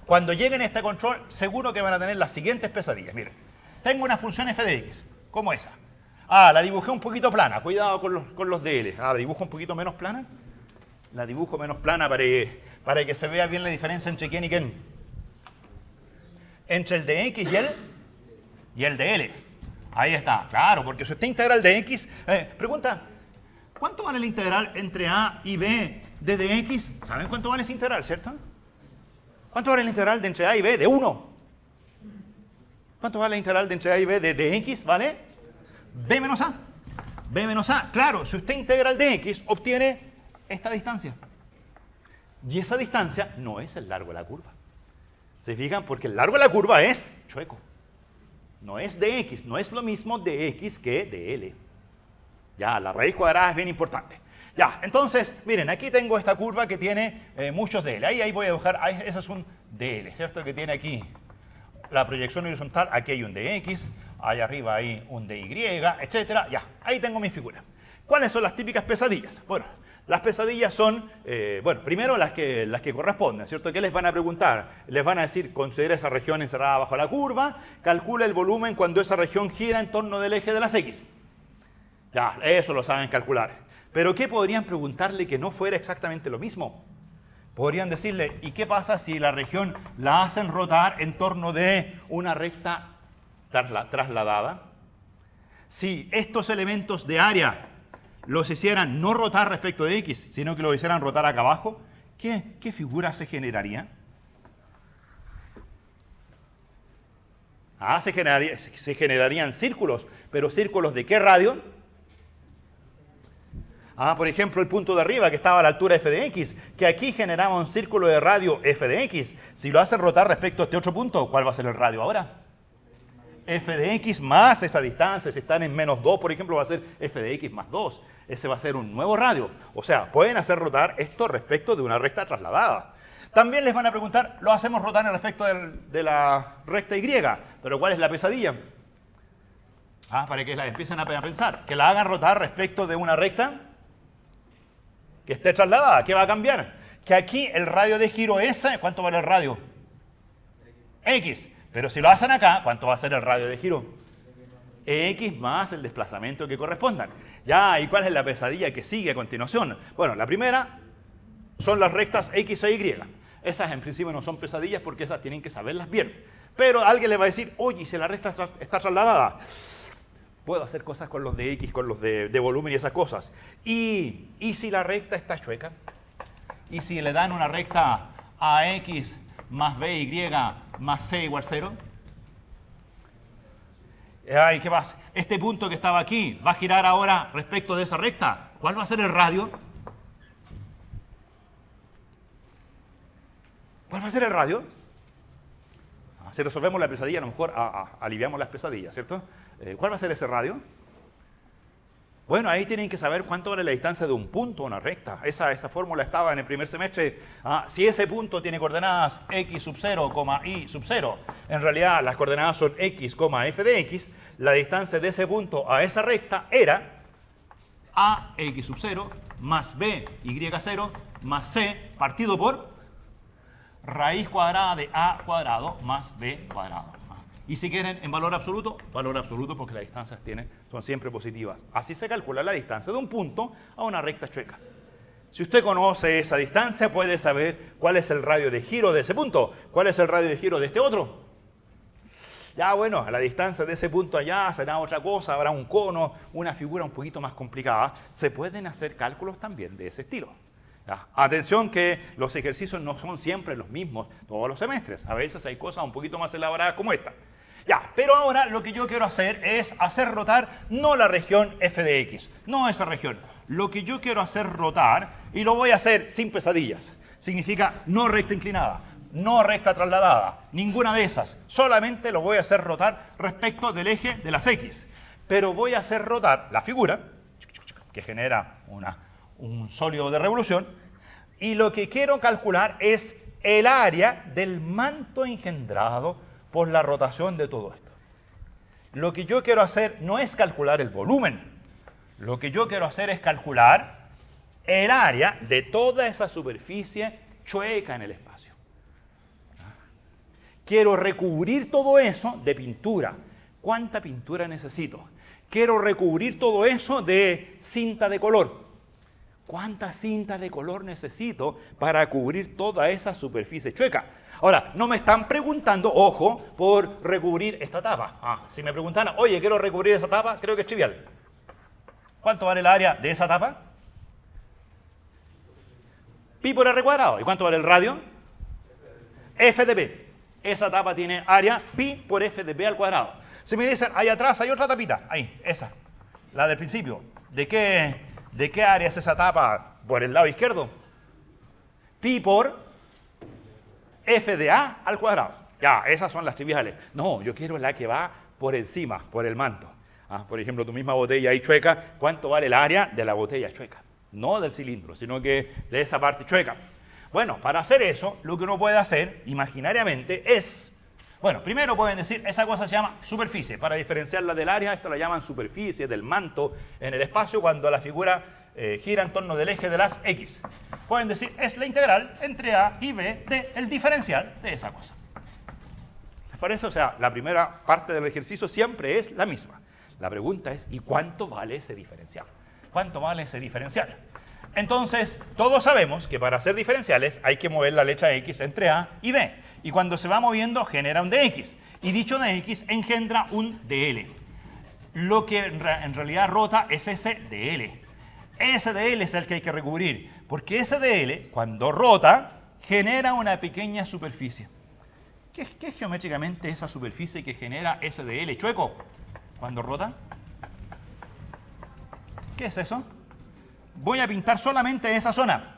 Cuando lleguen a este control, seguro que van a tener las siguientes pesadillas. Miren, tengo una función f de x, como esa. La dibujé un poquito plana. Cuidado con los de L. La dibujo un poquito menos plana. La dibujo menos plana para que se vea bien la diferencia entre quién y quién. Entre el de X y el de L. Ahí está. Claro, porque si usted integra el de X... pregunta, ¿cuánto vale la integral entre A y B de dx? ¿Saben cuánto vale esa integral, cierto? ¿Cuánto vale la integral de entre A y B de 1? ¿Cuánto vale la integral de entre A y B de dx? ¿Vale? B menos A. B menos A. Claro, si usted integra el dx, obtiene esta distancia. Y esa distancia no es el largo de la curva. ¿Se fijan? Porque el largo de la curva es chueco. No es dx, no es lo mismo dx que dl. Ya, la raíz cuadrada es bien importante. Ya, entonces, miren, aquí tengo esta curva que tiene muchos dl. Ahí voy a dibujar, ese es un dl, ¿cierto? Que tiene aquí la proyección horizontal, aquí hay un dx, ahí arriba hay un dy, etcétera. Ya, ahí tengo mi figura. ¿Cuáles son las típicas pesadillas? Bueno, las pesadillas son, primero las que corresponden, ¿cierto? ¿Qué les van a preguntar? Les van a decir, considera esa región encerrada bajo la curva, calcula el volumen cuando esa región gira en torno del eje de las X. Ya, eso lo saben calcular. Pero ¿qué podrían preguntarle que no fuera exactamente lo mismo? Podrían decirle, ¿y qué pasa si la región la hacen rotar en torno de una recta trasladada? Si estos elementos de área los hicieran no rotar respecto de X, sino que lo hicieran rotar acá abajo, ¿qué figura se generaría? Se generarían círculos, pero ¿círculos de qué radio? Por ejemplo, el punto de arriba que estaba a la altura f de x, que aquí generaba un círculo de radio f de x. Si lo hacen rotar respecto a este otro punto, ¿cuál va a ser el radio ahora? F de x más esa distancia. Si están en menos 2, por ejemplo, va a ser f de x más 2. Ese va a ser un nuevo radio. O sea, pueden hacer rotar esto respecto de una recta trasladada. También les van a preguntar, lo hacemos rotar en respecto de la recta y, pero ¿cuál es la pesadilla? Para que la empiecen a pensar. Que la hagan rotar respecto de una recta que esté trasladada. ¿Qué va a cambiar? Que aquí el radio de giro S, ¿cuánto vale el radio? X. Pero si lo hacen acá, ¿cuánto va a ser el radio de giro? X más el desplazamiento que correspondan. Ya, ¿y cuál es la pesadilla que sigue a continuación? Bueno, la primera son las rectas X e Y. Esas en principio no son pesadillas porque esas tienen que saberlas bien. Pero alguien le va a decir, oye, si la recta está trasladada, puedo hacer cosas con los de X, con los de volumen y esas cosas. ¿Y si la recta está chueca? ¿Y si le dan una recta a X más BY más C igual 0? Ay, ¿qué pasa? Este punto que estaba aquí va a girar ahora respecto de esa recta. ¿Cuál va a ser el radio? ¿Cuál va a ser el radio? Si resolvemos la pesadilla, a lo mejor aliviamos las pesadillas, ¿cierto? ¿Cuál va a ser ese radio? Bueno, ahí tienen que saber cuánto vale la distancia de un punto a una recta. Esa fórmula estaba en el primer semestre. Si ese punto tiene coordenadas x sub 0, y sub 0, en realidad las coordenadas son x, f de x, la distancia de ese punto a esa recta era ax sub 0 más b y 0 más c partido por raíz cuadrada de a cuadrado más b cuadrado. Y si quieren en valor absoluto porque las distancias son siempre positivas. Así se calcula la distancia de un punto a una recta chueca. Si usted conoce esa distancia, puede saber cuál es el radio de giro de ese punto, cuál es el radio de giro de este otro. Ya bueno, a la distancia de ese punto allá será otra cosa, habrá un cono, una figura un poquito más complicada. Se pueden hacer cálculos también de ese estilo. ¿Ya? Atención que los ejercicios no son siempre los mismos todos los semestres. A veces hay cosas un poquito más elaboradas como esta. Ya, pero ahora lo que yo quiero hacer es hacer rotar no la región f de x, no esa región. Lo que yo quiero hacer rotar, y lo voy a hacer sin pesadillas, significa no recta inclinada, no recta trasladada, ninguna de esas. Solamente lo voy a hacer rotar respecto del eje de las x. Pero voy a hacer rotar la figura, que genera un sólido de revolución, y lo que quiero calcular es el área del manto engendrado por la rotación de todo esto. Lo que yo quiero hacer no es calcular el volumen. Lo que yo quiero hacer es calcular el área de toda esa superficie chueca en el espacio. Quiero recubrir todo eso de pintura. ¿Cuánta pintura necesito? Quiero recubrir todo eso de cinta de color. ¿Cuánta cinta de color necesito para cubrir toda esa superficie chueca? Ahora, no me están preguntando, ojo, por recubrir esta tapa. Si me preguntaran, oye, quiero recubrir esa tapa, creo que es trivial. ¿Cuánto vale el área de esa tapa? Pi por r cuadrado. ¿Y cuánto vale el radio? F de b. Esa tapa tiene área pi por f de b al cuadrado. Si me dicen, ahí atrás hay otra tapita, ahí, esa, la del principio. ¿De qué área es esa tapa por el lado izquierdo? Pi por f de a al cuadrado. Ya, esas son las triviales. No, yo quiero la que va por encima, por el manto. Por ejemplo, tu misma botella ahí chueca, ¿cuánto vale el área de la botella chueca? No del cilindro, sino que de esa parte chueca. Bueno, para hacer eso, lo que uno puede hacer imaginariamente es... Bueno, primero pueden decir, esa cosa se llama superficie. Para diferenciarla del área, esto la llaman superficie del manto en el espacio cuando la figura gira en torno del eje de las x. Pueden decir, es la integral entre a y b del diferencial de esa cosa. ¿Les parece? O sea, la primera parte del ejercicio siempre es la misma. La pregunta es, ¿y cuánto vale ese diferencial? ¿Cuánto vale ese diferencial? Entonces, todos sabemos que para hacer diferenciales hay que mover la letra x entre a y b. Y cuando se va moviendo, genera un dx. Y dicho dx engendra un dl. Lo que en realidad rota es ese dl. Ese dl es el que hay que recubrir. Porque ese dl, cuando rota, genera una pequeña superficie. ¿Qué es geométricamente esa superficie que genera ese dl chueco cuando rota? ¿Qué es eso? Voy a pintar solamente esa zona.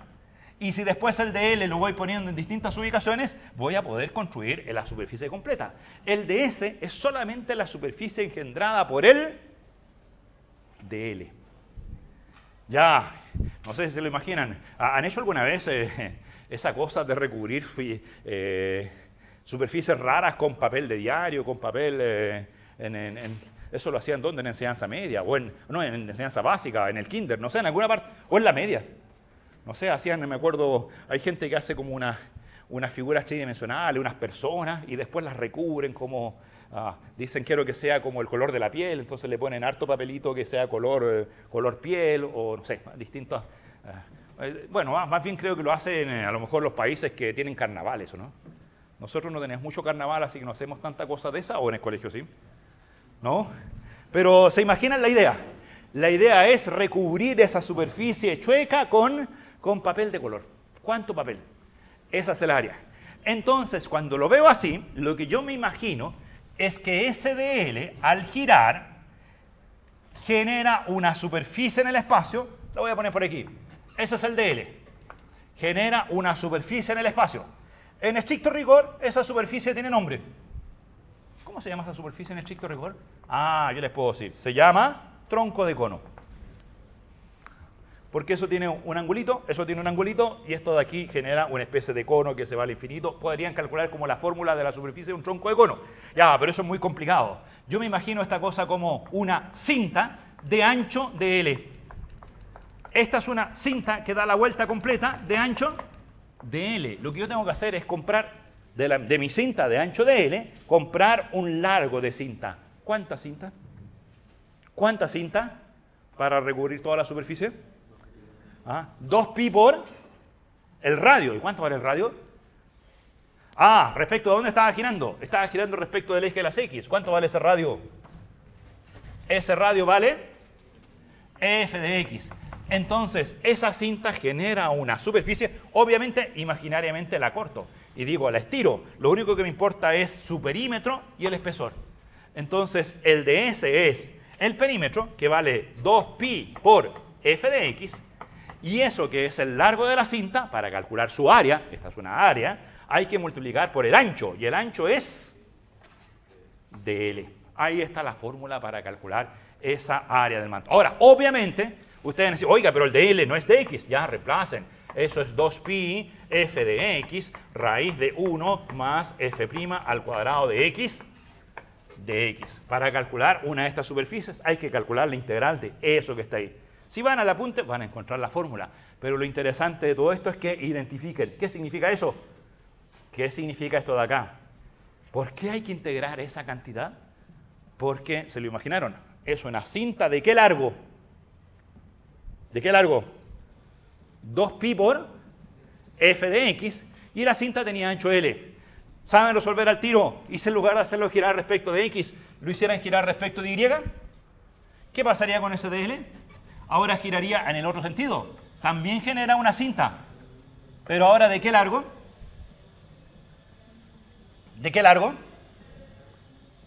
Y si después el dl lo voy poniendo en distintas ubicaciones, voy a poder construir la superficie completa. El ds es solamente la superficie engendrada por el dl. Ya, no sé si se lo imaginan. ¿Han hecho alguna vez esa cosa de recubrir superficies raras con papel de diario, con papel eso lo hacían ¿dónde? En enseñanza media, o en enseñanza básica, en el kinder, no sé, en alguna parte, o en la media. no sé, hacían, me acuerdo, hay gente que hace como unas figuras tridimensionales, unas personas, y después las recubren como, dicen quiero que sea como el color de la piel, entonces le ponen harto papelito que sea color piel, o no sé, distintos. Bueno, más bien creo que lo hacen a lo mejor los países que tienen carnavales, ¿o no? Nosotros no tenemos mucho carnaval, así que no hacemos tanta cosa de esa, o en el colegio sí. ¿No? Pero ¿se imaginan la idea? La idea es recubrir esa superficie chueca con papel de color. ¿Cuánto papel? Esa es el área. Entonces, cuando lo veo así, lo que yo me imagino es que ese DL, al girar, genera una superficie en el espacio. Lo voy a poner por aquí. Ese es el DL. Genera una superficie en el espacio. En estricto rigor, esa superficie tiene nombre. ¿Cómo se llama esa superficie en estricto rigor? Yo les puedo decir. Se llama tronco de cono. Porque eso tiene un angulito, y esto de aquí genera una especie de cono que se va al infinito. Podrían calcular como la fórmula de la superficie de un tronco de cono. Ya, pero eso es muy complicado. Yo me imagino esta cosa como una cinta de ancho de L. Esta es una cinta que da la vuelta completa de ancho de L. Lo que yo tengo que hacer es comprar de mi cinta de ancho de L, comprar un largo de cinta. ¿Cuánta cinta? ¿Cuánta cinta para recubrir toda la superficie? 2pi por el radio. ¿Y cuánto vale el radio? ¿Respecto a dónde estaba girando? Estaba girando respecto del eje de las X. ¿Cuánto vale ese radio? Ese radio vale f de x. Entonces, esa cinta genera una superficie. Obviamente, imaginariamente la corto. Y digo, la estiro. Lo único que me importa es su perímetro y el espesor. Entonces, el de S es el perímetro, que vale 2pi por f de x. Y eso que es el largo de la cinta, para calcular su área, esta es una área, hay que multiplicar por el ancho. Y el ancho es dl. Ahí está la fórmula para calcular esa área del manto. Ahora, obviamente, ustedes dicen, oiga, pero el dl no es de x. Ya, reemplacen. Eso es 2pi f de x, raíz de 1 más f' al cuadrado de x. Para calcular una de estas superficies hay que calcular la integral de eso que está ahí. Si van al apunte van a encontrar la fórmula, pero lo interesante de todo esto es que identifiquen. ¿Qué significa eso? ¿Qué significa esto de acá? ¿Por qué hay que integrar esa cantidad? Porque, ¿se lo imaginaron? Es una cinta ¿de qué largo? ¿De qué largo? 2pi por f de x y la cinta tenía ancho L. ¿Saben resolver al tiro? Y si en lugar de hacerlo girar respecto de x, lo hicieran girar respecto de y? ¿Qué pasaría con ese dl? Ahora giraría en el otro sentido. También genera una cinta. Pero ahora, ¿de qué largo? ¿De qué largo?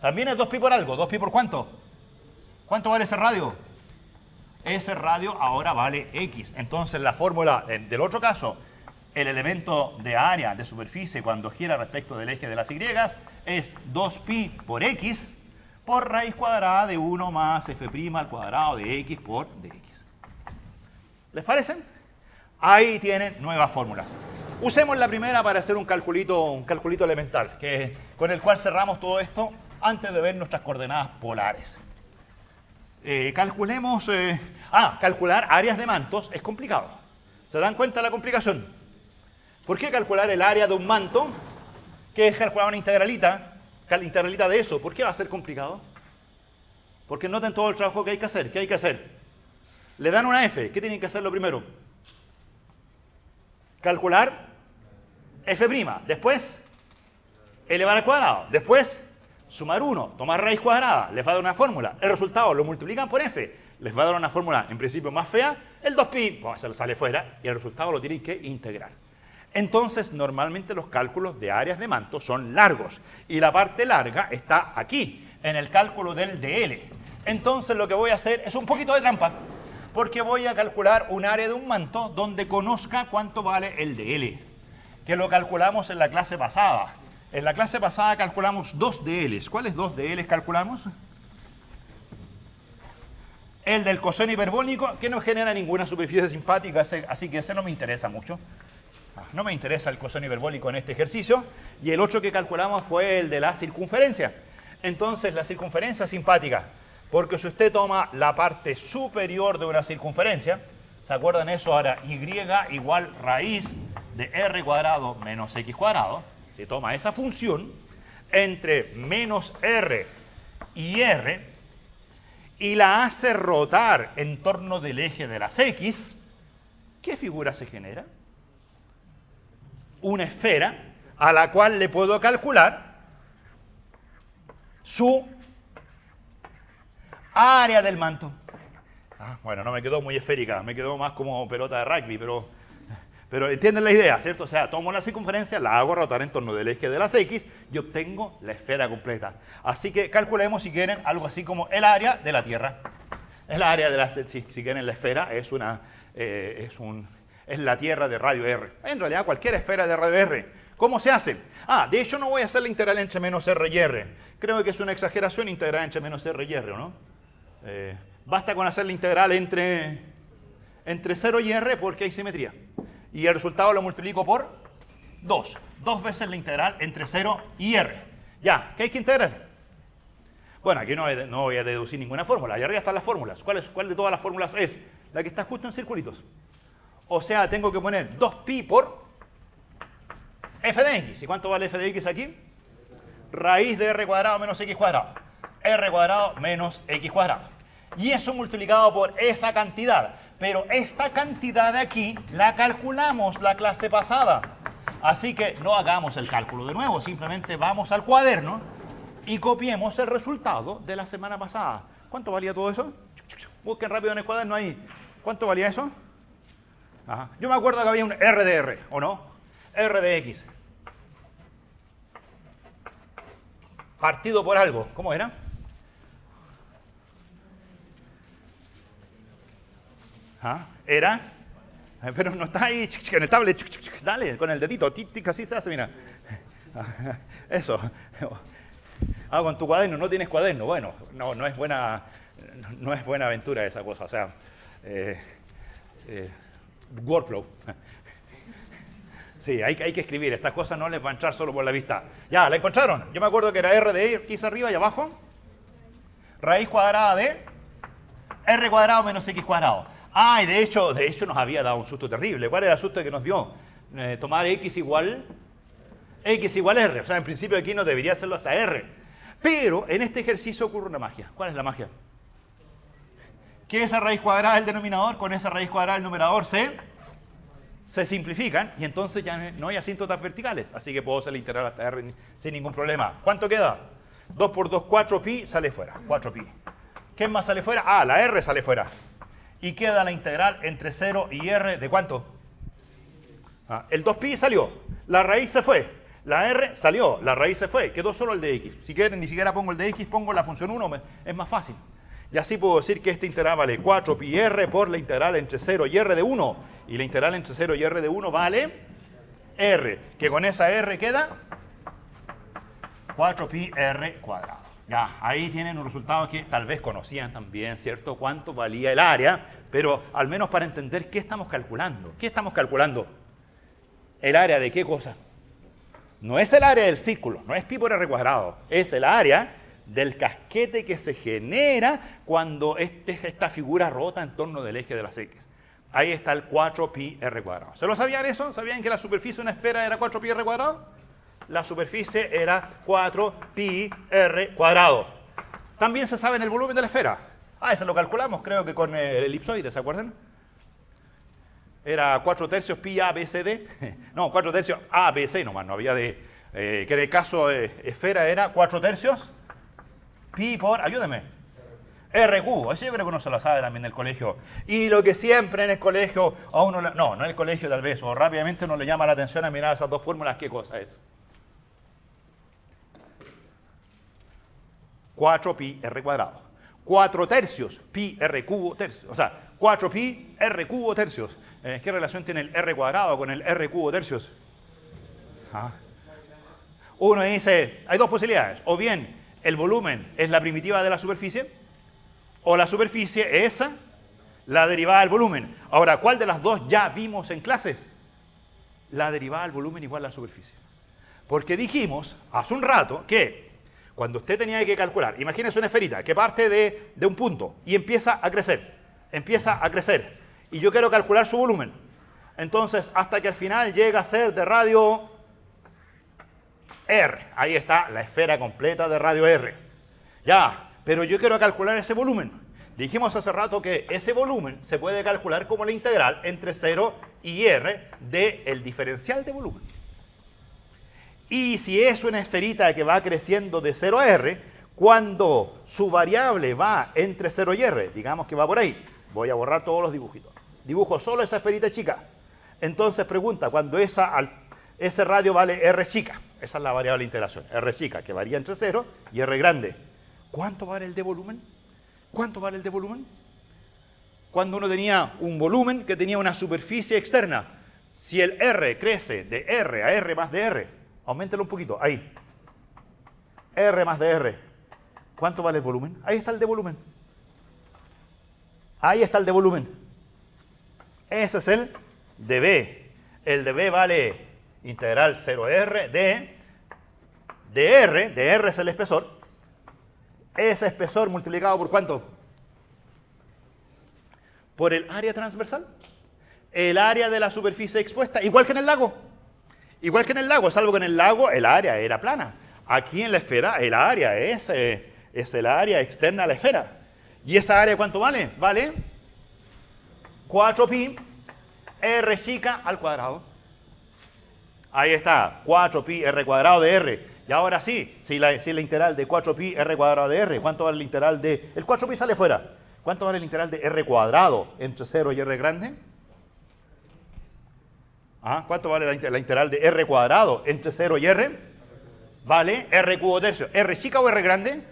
También es 2pi por algo. ¿2pi por cuánto? ¿Cuánto vale ese radio? Ese radio ahora vale x. Entonces la fórmula del otro caso, el elemento de área de superficie cuando gira respecto del eje de las y es 2pi por x por raíz cuadrada de 1 más f' al cuadrado de x por dx. ¿Les parecen? Ahí tienen nuevas fórmulas. Usemos la primera para hacer un calculito elemental, con el cual cerramos todo esto antes de ver nuestras coordenadas polares. Calcular áreas de mantos es complicado. ¿Se dan cuenta de la complicación? ¿Por qué calcular el área de un manto, que es calcular una integralita de eso? ¿Por qué va a ser complicado? Porque noten todo el trabajo que hay que hacer. ¿Qué hay que hacer? Le dan una f. ¿Qué tienen que hacer lo primero? Calcular f'. Después, elevar al cuadrado. Después, sumar 1, tomar raíz cuadrada. Les va a dar una fórmula. El resultado lo multiplican por f. Les va a dar una fórmula, en principio, más fea. El 2pi, se lo sale fuera. Y el resultado lo tienen que integrar. Entonces, normalmente los cálculos de áreas de manto son largos. Y la parte larga está aquí, en el cálculo del dl. Entonces, lo que voy a hacer es un poquito de trampa. Porque voy a calcular un área de un manto donde conozca cuánto vale el dl, que lo calculamos en la clase pasada. En la clase pasada calculamos 2 dl's. ¿Cuáles 2 dl's calculamos? El del coseno hiperbólico, que no genera ninguna superficie simpática, así que ese no me interesa mucho. No me interesa el coseno hiperbólico en este ejercicio. Y el otro que calculamos fue el de la circunferencia. Entonces, la circunferencia simpática. Porque si usted toma la parte superior de una circunferencia, ¿Se acuerdan eso? Ahora, y igual raíz de r cuadrado menos x cuadrado. Se toma esa función entre menos r y r y la hace rotar en torno del eje de las x. ¿Qué figura se genera? Una esfera a la cual le puedo calcular su área del manto. Bueno, no me quedó muy esférica, me quedó más como pelota de rugby, pero entienden la idea, ¿cierto? O sea, tomo la circunferencia, la hago rotar en torno del eje de las x y obtengo la esfera completa. Así que calculemos, si quieren, algo así como el área de la Tierra. El área de la, si quieren, la esfera es la Tierra de radio r. En realidad, cualquier esfera de radio r. ¿Cómo se hace? De hecho, no voy a hacer la integral entre menos r y r. Creo que es una exageración integrar entre menos r y r, ¿no? Basta con hacer la integral entre 0 y r porque hay simetría. Y el resultado lo multiplico por 2. 2 veces la integral entre 0 y r. Ya, ¿qué hay que integrar? Bueno, aquí no voy a deducir ninguna fórmula. Allá arriba están las fórmulas. ¿Cuál de todas las fórmulas es? La que está justo en circulitos. O sea, tengo que poner 2pi por f de x. ¿Y cuánto vale f de x aquí? Raíz de r cuadrado menos x cuadrado. R cuadrado menos x cuadrado. Y eso multiplicado por esa cantidad. Pero esta cantidad de aquí la calculamos la clase pasada. Así que no hagamos el cálculo de nuevo. Simplemente vamos al cuaderno y copiemos el resultado de la semana pasada. ¿Cuánto valía todo eso? Busquen rápido en el cuaderno ahí. ¿Cuánto valía eso? Yo me acuerdo que había un r de r, ¿o no? R de x. Partido por algo. ¿Cómo era? Era, pero no está ahí en el tablet, dale, con el dedito, tic, así se hace, mira. Eso. Con tu cuaderno, no tienes cuaderno, bueno, no es buena aventura esa cosa, o sea, workflow. Sí, hay que escribir, estas cosas no les va a entrar solo por la vista. Ya, ¿la encontraron? Yo me acuerdo que era r de x arriba y abajo, raíz cuadrada de r cuadrado menos x cuadrado. Y de hecho nos había dado un susto terrible. ¿Cuál era el susto que nos dio? Tomar x igual r. O sea, en principio aquí no debería hacerlo hasta r. Pero en este ejercicio ocurre una magia. ¿Cuál es la magia? Que esa raíz cuadrada del denominador con esa raíz cuadrada del numerador se simplifican y entonces ya no hay asíntotas verticales. Así que puedo hacer la integral hasta r sin ningún problema. ¿Cuánto queda? 2 por 2, 4pi, sale fuera. 4pi. ¿Qué más sale fuera? La r sale fuera. Y queda la integral entre 0 y r, ¿de cuánto? El 2pi salió, la raíz se fue, la r salió, la raíz se fue, quedó solo el de x. Si quieren, ni siquiera pongo el de x, pongo la función 1, es más fácil. Y así puedo decir que esta integral vale 4pi r por la integral entre 0 y r de 1. Y la integral entre 0 y r de 1 vale r, que con esa r queda 4pi r cuadrado. Ya, ahí tienen un resultado que tal vez conocían también, ¿cierto? Cuánto valía el área, pero al menos para entender qué estamos calculando. ¿Qué estamos calculando? ¿El área de qué cosa? No es el área del círculo, no es pi por r cuadrado, es el área del casquete que se genera cuando esta figura rota en torno del eje de las x. Ahí está el 4pi r cuadrado. ¿Se lo sabían eso? ¿Sabían que la superficie de una esfera era 4pi r cuadrado? La superficie era 4pi r cuadrado. También se sabe en el volumen de la esfera. Eso lo calculamos, creo que con el elipsoide, ¿se acuerdan? Era 4 tercios pi a, b, c, d. No, 4 tercios a, b, c nomás, no había de... que en el caso de esfera era 4 tercios pi por, ayúdame, r cubo. Eso yo creo que uno se lo sabe también en el colegio. Y lo que siempre en el colegio, a uno, no en el colegio tal vez, o rápidamente uno le llama la atención a mirar esas dos fórmulas, ¿qué cosa es? 4pi r cuadrado. 4 tercios pi r cubo tercios. O sea, 4pi r cubo tercios. ¿Qué relación tiene el r cuadrado con el r cubo tercios? Uno dice, hay dos posibilidades. O bien el volumen es la primitiva de la superficie, o la superficie es la derivada del volumen. Ahora, ¿cuál de las dos ya vimos en clases? La derivada del volumen igual a la superficie. Porque dijimos hace un rato que cuando usted tenía que calcular, imagínese una esferita que parte de un punto y empieza a crecer, y yo quiero calcular su volumen. Entonces, hasta que al final llega a ser de radio R. Ahí está la esfera completa de radio R. Ya, pero yo quiero calcular ese volumen. Dijimos hace rato que ese volumen se puede calcular como la integral entre 0 y R del diferencial de volumen. Y si es una esferita que va creciendo de 0 a R, cuando su variable va entre 0 y R, digamos que va por ahí, voy a borrar todos los dibujitos. Dibujo solo esa esferita chica. Entonces pregunta, cuando ese radio vale R chica, esa es la variable de integración, R chica, que varía entre 0 y R grande. ¿Cuánto vale el de volumen? ¿Cuánto vale el de volumen? Cuando uno tenía un volumen que tenía una superficie externa, si el R crece de R a R más de R, auméntelo un poquito, ahí. R más de R. ¿Cuánto vale el volumen? Ahí está el de volumen. Ahí está el de volumen. Ese es el de B. El de B vale integral 0R de R es el espesor. Ese espesor multiplicado por ¿cuánto? Por el área transversal. El área de la superficie expuesta, igual que en el lago. Igual que en el lago, salvo que en el lago el área era plana. Aquí en la esfera el área es el área externa a la esfera. ¿Y esa área cuánto vale? Vale 4pi R chica al cuadrado. Ahí está, 4pi R cuadrado de R. Y ahora sí, si la integral de 4pi R cuadrado de R, ¿cuánto vale la integral de...? El 4pi sale fuera. ¿Cuánto vale la integral de R cuadrado entre 0 y R grande? ¿Cuánto vale la integral de R cuadrado entre 0 y R? Vale R cubo tercio. ¿R chica o R grande?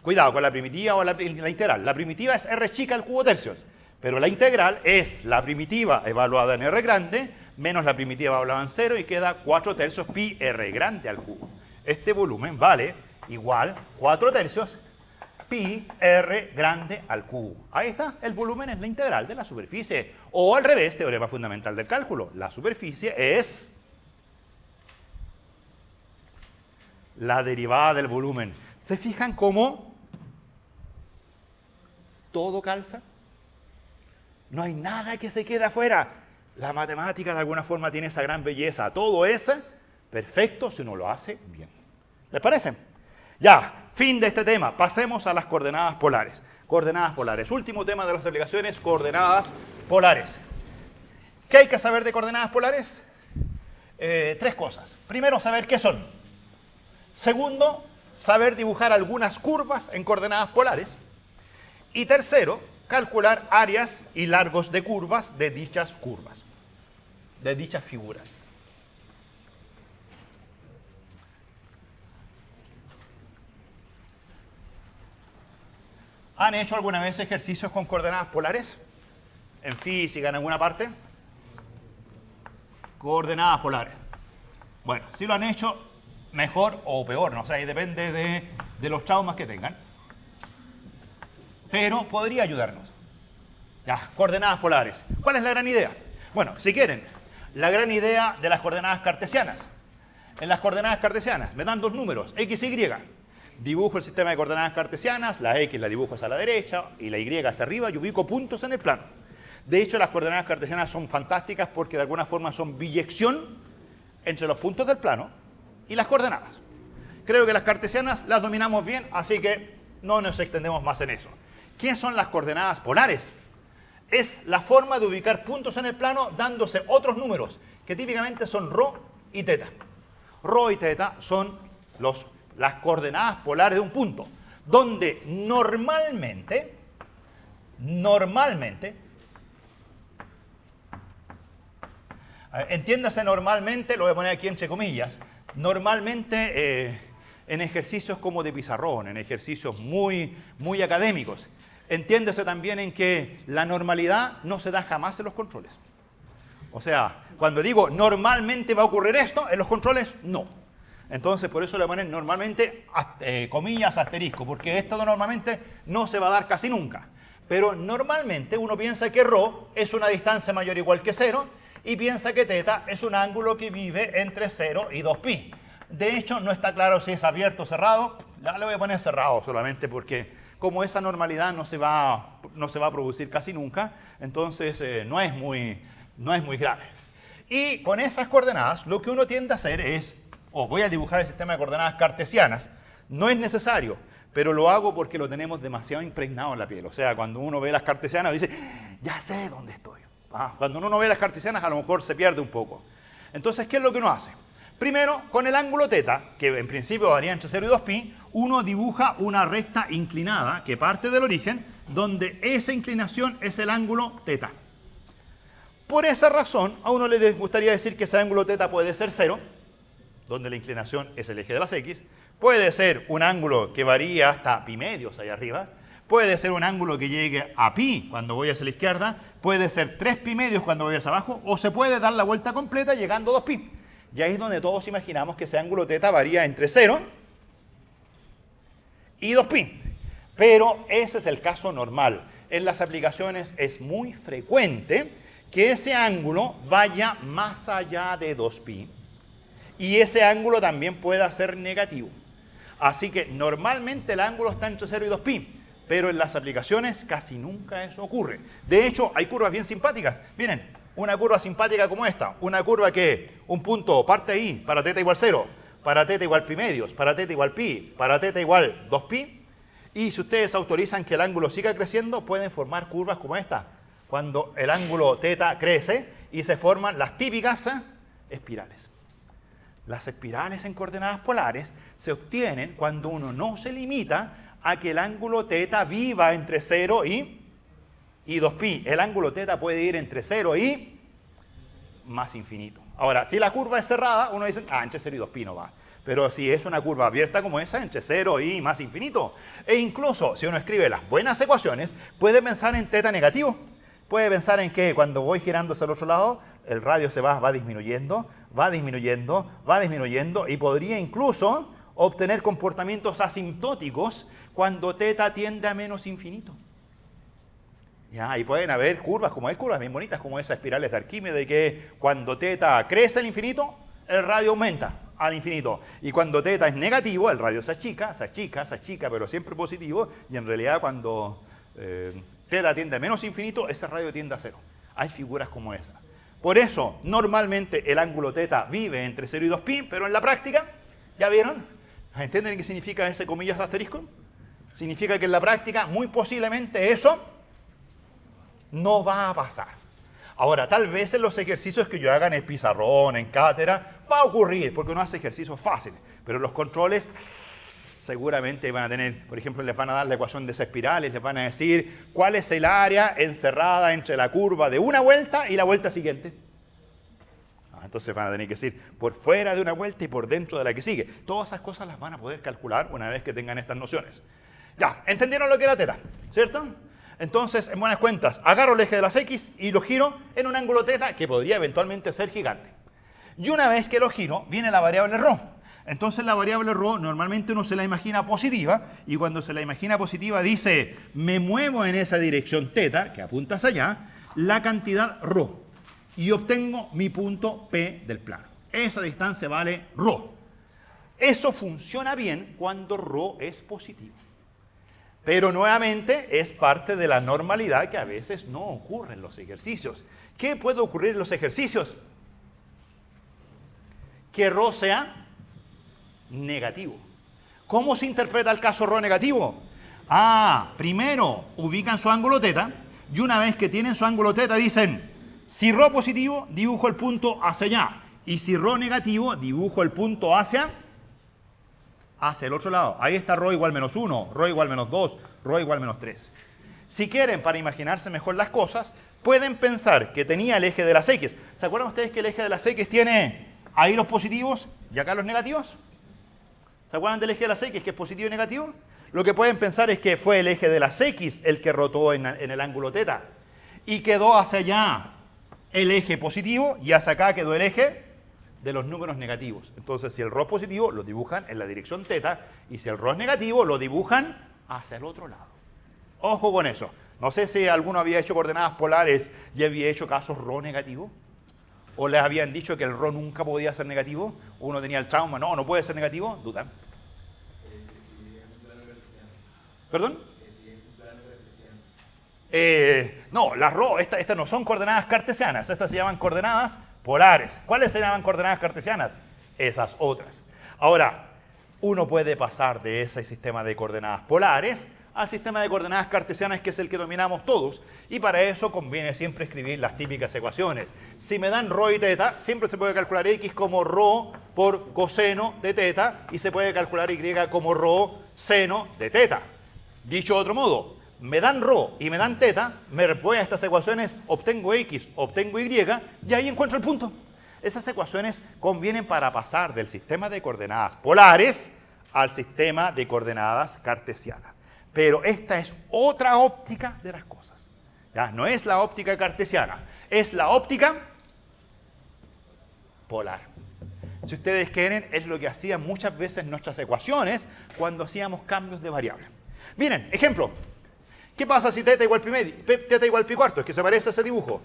Cuidado con la primitiva o la integral. La primitiva es R chica al cubo tercios. Pero la integral es la primitiva evaluada en R grande menos la primitiva evaluada en 0 y queda 4 tercios pi R grande al cubo. Este volumen vale igual 4 tercios pi R grande al cubo. Ahí está, el volumen es la integral de la superficie. O al revés, teorema fundamental del cálculo. La superficie es la derivada del volumen. ¿Se fijan cómo todo calza? No hay nada que se quede afuera. La matemática de alguna forma tiene esa gran belleza. Todo es perfecto si uno lo hace bien. ¿Les parece? Ya, fin de este tema. Pasemos a las coordenadas polares. Coordenadas polares. Último tema de las aplicaciones, coordenadas polares. ¿Qué hay que saber de coordenadas polares? 3 cosas. Primero, saber qué son. Segundo, saber dibujar algunas curvas en coordenadas polares. Y tercero, calcular áreas y largos de curvas de dichas curvas, de dichas figuras. ¿Han hecho alguna vez ejercicios con coordenadas polares? ¿En física, en alguna parte? Coordenadas polares. Bueno, si lo han hecho, mejor o peor, no sé, ahí depende de los traumas que tengan. Pero podría ayudarnos. Ya, coordenadas polares. ¿Cuál es la gran idea? Bueno, si quieren, la gran idea de las coordenadas cartesianas. En las coordenadas cartesianas me dan 2 números, x y y. Dibujo el sistema de coordenadas cartesianas, la x la dibujo hacia la derecha y la y hacia arriba y ubico puntos en el plano. De hecho, las coordenadas cartesianas son fantásticas porque de alguna forma son biyección entre los puntos del plano y las coordenadas. Creo que las cartesianas las dominamos bien, así que no nos extendemos más en eso. ¿Qué son las coordenadas polares? Es la forma de ubicar puntos en el plano dándose otros números, que típicamente son ρ y θ. ρ y θ son las coordenadas polares de un punto, donde normalmente, entiéndase normalmente, lo voy a poner aquí entre comillas, normalmente en ejercicios como de pizarrón, en ejercicios muy académicos, entiéndese también en que la normalidad no se da jamás en los controles. O sea, cuando digo normalmente va a ocurrir esto, en los controles no. Entonces, por eso le ponen normalmente, comillas, asterisco, porque esto normalmente no se va a dar casi nunca. Pero normalmente uno piensa que ρ es una distancia mayor o igual que 0 y piensa que θ es un ángulo que vive entre 0 y 2pi. De hecho, no está claro si es abierto o cerrado. Ya le voy a poner cerrado solamente porque como esa normalidad no se va a producir casi nunca, entonces no es muy grave. Y con esas coordenadas, lo que uno tiende a hacer es, voy a dibujar el sistema de coordenadas cartesianas. No es necesario, pero lo hago porque lo tenemos demasiado impregnado en la piel. O sea, cuando uno ve las cartesianas dice, ya sé dónde estoy. Cuando uno ve las cartesianas a lo mejor se pierde un poco. Entonces, ¿qué es lo que uno hace? Primero, con el ángulo θ, que en principio varía entre 0 y 2pi, uno dibuja una recta inclinada que parte del origen, donde esa inclinación es el ángulo θ. Por esa razón, a uno le gustaría decir que ese ángulo θ puede ser 0, donde la inclinación es el eje de las x, puede ser un ángulo que varía hasta pi medios ahí arriba, puede ser un ángulo que llegue a pi cuando voy hacia la izquierda, puede ser 3 pi medios cuando voy hacia abajo, o se puede dar la vuelta completa llegando a 2pi. Y ahí es donde todos imaginamos que ese ángulo θ varía entre 0 y 2pi. Pero ese es el caso normal. En las aplicaciones es muy frecuente que ese ángulo vaya más allá de 2pi. Y ese ángulo también pueda ser negativo. Así que normalmente el ángulo está entre 0 y 2pi, pero en las aplicaciones casi nunca eso ocurre. De hecho, hay curvas bien simpáticas. Miren, una curva simpática como esta, una curva que un punto parte ahí para θ igual 0, para θ igual pi medios, para θ igual pi, para θ igual 2pi, y si ustedes autorizan que el ángulo siga creciendo, pueden formar curvas como esta, cuando el ángulo θ crece y se forman las típicas espirales. Las espirales en coordenadas polares se obtienen cuando uno no se limita a que el ángulo θ viva entre 0 y 2pi. El ángulo θ puede ir entre 0 y más infinito. Ahora, si la curva es cerrada, uno dice, entre 0 y 2pi no va. Pero si es una curva abierta como esa, entre 0 y más infinito. E incluso, si uno escribe las buenas ecuaciones, puede pensar en θ negativo. Puede pensar en que cuando voy girando hacia el otro lado, el radio se va disminuyendo, va disminuyendo, va disminuyendo, y podría incluso obtener comportamientos asintóticos cuando θ tiende a menos infinito. Y pueden haber curvas, como hay curvas bien bonitas, como esas espirales de Arquímedes, que cuando θ crece al infinito, el radio aumenta al infinito. Y cuando θ es negativo, el radio se achica, pero siempre positivo, y en realidad cuando θ tiende a menos infinito, ese radio tiende a 0. Hay figuras como esa. Por eso, normalmente el ángulo θ vive entre 0 y 2pi, pero en la práctica, ¿ya vieron? ¿Entienden qué significa ese comillas de asterisco? Significa que en la práctica, muy posiblemente eso no va a pasar. Ahora, tal vez en los ejercicios que yo haga en el pizarrón, en cátedra, va a ocurrir, porque uno hace ejercicios fáciles, pero los controles seguramente van a tener, por ejemplo, les van a dar la ecuación de esas espirales, les van a decir cuál es el área encerrada entre la curva de una vuelta y la vuelta siguiente. Entonces van a tener que decir por fuera de una vuelta y por dentro de la que sigue. Todas esas cosas las van a poder calcular una vez que tengan estas nociones. Ya, ¿entendieron lo que era θ? ¿Cierto? Entonces, en buenas cuentas, agarro el eje de las X y lo giro en un ángulo θ que podría eventualmente ser gigante. Y una vez que lo giro, viene la variable ρ. Entonces la variable ρ normalmente uno se la imagina positiva, y cuando se la imagina positiva dice, me muevo en esa dirección θ, que apunta hacia allá, la cantidad ρ, y obtengo mi punto P del plano. Esa distancia vale ρ. Eso funciona bien cuando ρ es positivo. Pero nuevamente es parte de la normalidad que a veces no ocurre en los ejercicios. ¿Qué puede ocurrir en los ejercicios? Que ρ sea negativo. ¿Cómo se interpreta el caso ρ negativo? Primero ubican su ángulo θ, y una vez que tienen su ángulo θ dicen, si ρ positivo, dibujo el punto hacia allá, y si ρ negativo, dibujo el punto hacia el otro lado. Ahí está ρ igual menos 1, ρ igual menos 2, ρ igual menos 3. Si quieren, para imaginarse mejor las cosas, pueden pensar que tenía el eje de las X. ¿Se acuerdan ustedes que el eje de las X tiene ahí los positivos y acá los negativos? ¿Se acuerdan del eje de las X, que es positivo y negativo? Lo que pueden pensar es que fue el eje de las X el que rotó en el ángulo θ, y quedó hacia allá el eje positivo, y hacia acá quedó el eje de los números negativos. Entonces, si el ρ es positivo, lo dibujan en la dirección θ, y si el ρ es negativo, lo dibujan hacia el otro lado. Ojo con eso. No sé si alguno había hecho coordenadas polares y había hecho casos ρ negativo, o les habían dicho que el ρ nunca podía ser negativo. Uno tenía el trauma, no puede ser negativo. ¿Dudan? ¿Perdón? No, las ρ, estas no son coordenadas cartesianas, estas se llaman coordenadas polares. ¿Cuáles se llaman coordenadas cartesianas? Esas otras. Ahora, uno puede pasar de ese sistema de coordenadas polares al sistema de coordenadas cartesianas, que es el que dominamos todos, y para eso conviene siempre escribir las típicas ecuaciones. Si me dan ρ y teta, siempre se puede calcular x como ρ por coseno de teta, y se puede calcular y como ρ seno de teta. Dicho de otro modo, me dan ρ y me dan teta, me voy a estas ecuaciones, obtengo x, obtengo y, y ahí encuentro el punto. Esas ecuaciones convienen para pasar del sistema de coordenadas polares al sistema de coordenadas cartesianas. Pero esta es otra óptica de las cosas. ¿Ya? No es la óptica cartesiana, es la óptica polar. Si ustedes quieren, es lo que hacían muchas veces nuestras ecuaciones cuando hacíamos cambios de variables. Miren, ejemplo. ¿Qué pasa si teta igual teta igual pi cuartos? Que se parece a ese dibujo.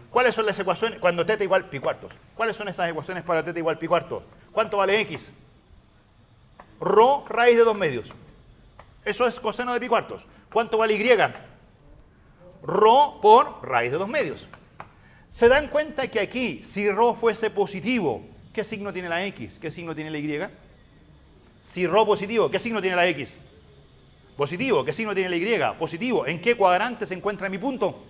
¿Cuáles son las ecuaciones cuando teta igual pi cuartos? ¿Cuáles son esas ecuaciones para teta igual pi cuartos? ¿Cuánto vale x? Rho raíz de 2 medios. Eso es coseno de pi cuartos. ¿Cuánto vale y? Rho por raíz de 2 medios. ¿Se dan cuenta que aquí, si rho fuese positivo, qué signo tiene la x? ¿Qué signo tiene la y? Si rho positivo, ¿qué signo tiene la x? Positivo. ¿Qué signo tiene la y? Positivo. ¿En qué cuadrante se encuentra mi punto?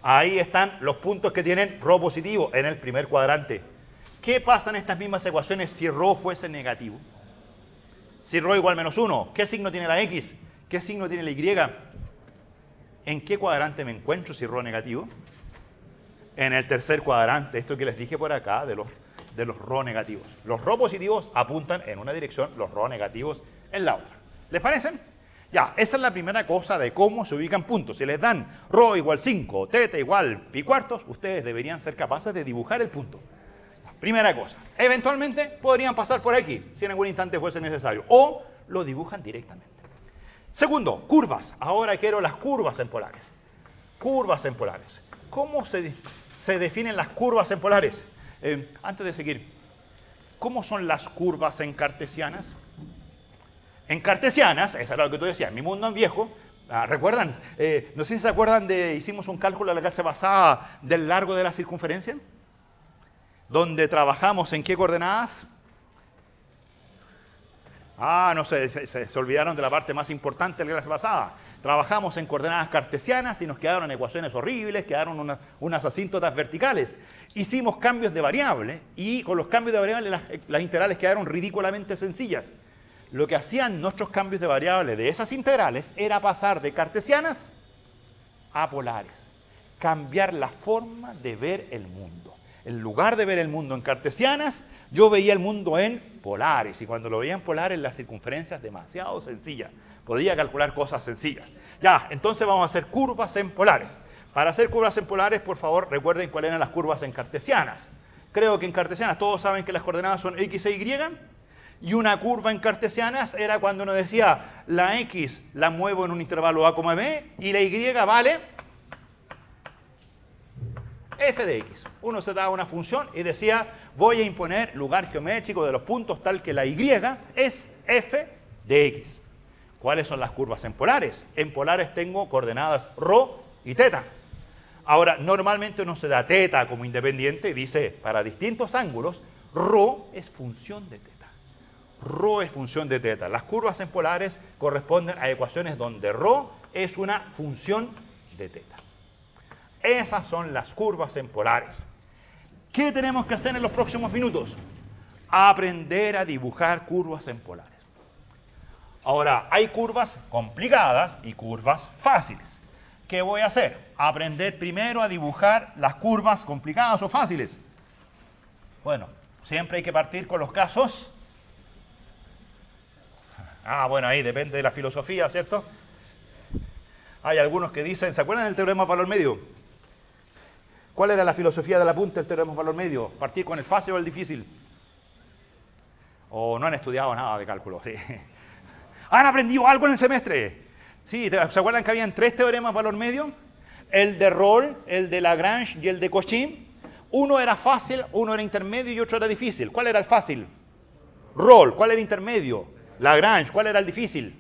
Ahí están los puntos que tienen rho positivo, en el primer cuadrante. ¿Qué pasa en estas mismas ecuaciones si rho fuese negativo? Si rho igual menos 1, ¿qué signo tiene la x? ¿Qué signo tiene la y? ¿En qué cuadrante me encuentro si rho negativo? En el tercer cuadrante, esto que les dije por acá de los rho negativos. Los rho positivos apuntan en una dirección, los rho negativos en la otra. ¿Les parece? Ya, esa es la primera cosa de cómo se ubican puntos. Si les dan rho igual 5, teta igual pi cuartos, ustedes deberían ser capaces de dibujar el punto. Primera cosa. Eventualmente podrían pasar por aquí, si en algún instante fuese necesario. O lo dibujan directamente. Segundo, curvas. Ahora quiero las curvas en polares. Curvas en polares. ¿Cómo se definen las curvas en polares? Antes de seguir, ¿cómo son las curvas en cartesianas? En cartesianas, eso era lo que tú decías, en mi mundo en viejo, ¿recuerdan? No sé si se acuerdan hicimos un cálculo en la clase pasada del largo de la circunferencia, donde trabajamos en qué coordenadas. No sé, se olvidaron de la parte más importante de la clase pasada. Trabajamos en coordenadas cartesianas y nos quedaron ecuaciones horribles, quedaron unas asíntotas verticales. Hicimos cambios de variable y con los cambios de variable las integrales quedaron ridículamente sencillas. Lo que hacían nuestros cambios de variable de esas integrales era pasar de cartesianas a polares. Cambiar la forma de ver el mundo. En lugar de ver el mundo en cartesianas, yo veía el mundo en polares. Y cuando lo veía en polares, la circunferencia es demasiado sencilla. Podía calcular cosas sencillas. Ya, entonces vamos a hacer curvas en polares. Para hacer curvas en polares, por favor, recuerden cuáles eran las curvas en cartesianas. Creo que en cartesianas todos saben que las coordenadas son x e y. Y una curva en cartesianas era cuando uno decía, la x la muevo en un intervalo a, b, y la y vale f de x. Uno se daba una función y decía, voy a imponer lugar geométrico de los puntos tal que la y es f de x. ¿Cuáles son las curvas en polares? En polares tengo coordenadas rho y teta. Ahora, normalmente uno se da teta como independiente y dice, para distintos ángulos, rho es función de teta. Rho es función de teta. Las curvas en polares corresponden a ecuaciones donde rho es una función de teta. Esas son las curvas en polares. ¿Qué tenemos que hacer en los próximos minutos? Aprender a dibujar curvas en polares. Ahora, hay curvas complicadas y curvas fáciles. ¿Qué voy a hacer? Aprender primero a dibujar las curvas complicadas o fáciles. Bueno, siempre hay que partir con los casos. Bueno, ahí depende de la filosofía, ¿cierto? Hay algunos que dicen, ¿se acuerdan del teorema de valor medio? ¿Cuál era la filosofía de la punta del teorema de valor medio? ¿Partir con el fácil o el difícil? ¿O no han estudiado nada de cálculo? Sí. ¿Han aprendido algo en el semestre? Sí, ¿se acuerdan que habían 3 teoremas de valor medio? El de Rolle, el de Lagrange y el de Cauchy. Uno era fácil, uno era intermedio y otro era difícil. ¿Cuál era el fácil? Rolle. ¿Cuál era el intermedio? Lagrange. ¿Cuál era el difícil?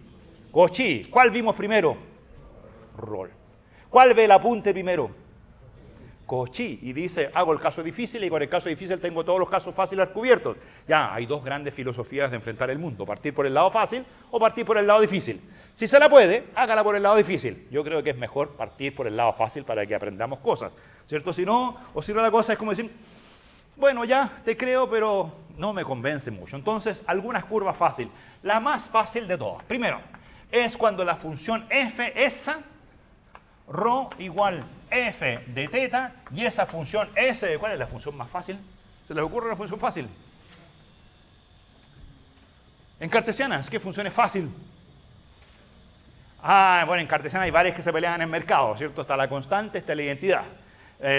Cauchy. ¿Cuál vimos primero? rol. ¿Cuál ve el apunte primero? Cauchy, y dice, hago el caso difícil y con el caso difícil tengo todos los casos fáciles cubiertos. Ya, hay dos grandes filosofías de enfrentar el mundo, partir por el lado fácil o partir por el lado difícil. Si se la puede, hágala por el lado difícil. Yo creo que es mejor partir por el lado fácil para que aprendamos cosas, ¿cierto? Si no la cosa es como decir, bueno, ya te creo, pero no me convence mucho. Entonces, algunas curvas fáciles. La más fácil de todas, primero, es cuando la función f es rho igual f de teta y esa función s, ¿cuál es la función más fácil? ¿Se les ocurre una función fácil? En cartesianas, ¿qué función es fácil? Bueno, en cartesianas hay varias que se pelean en el mercado, ¿cierto? Está la constante, está la identidad.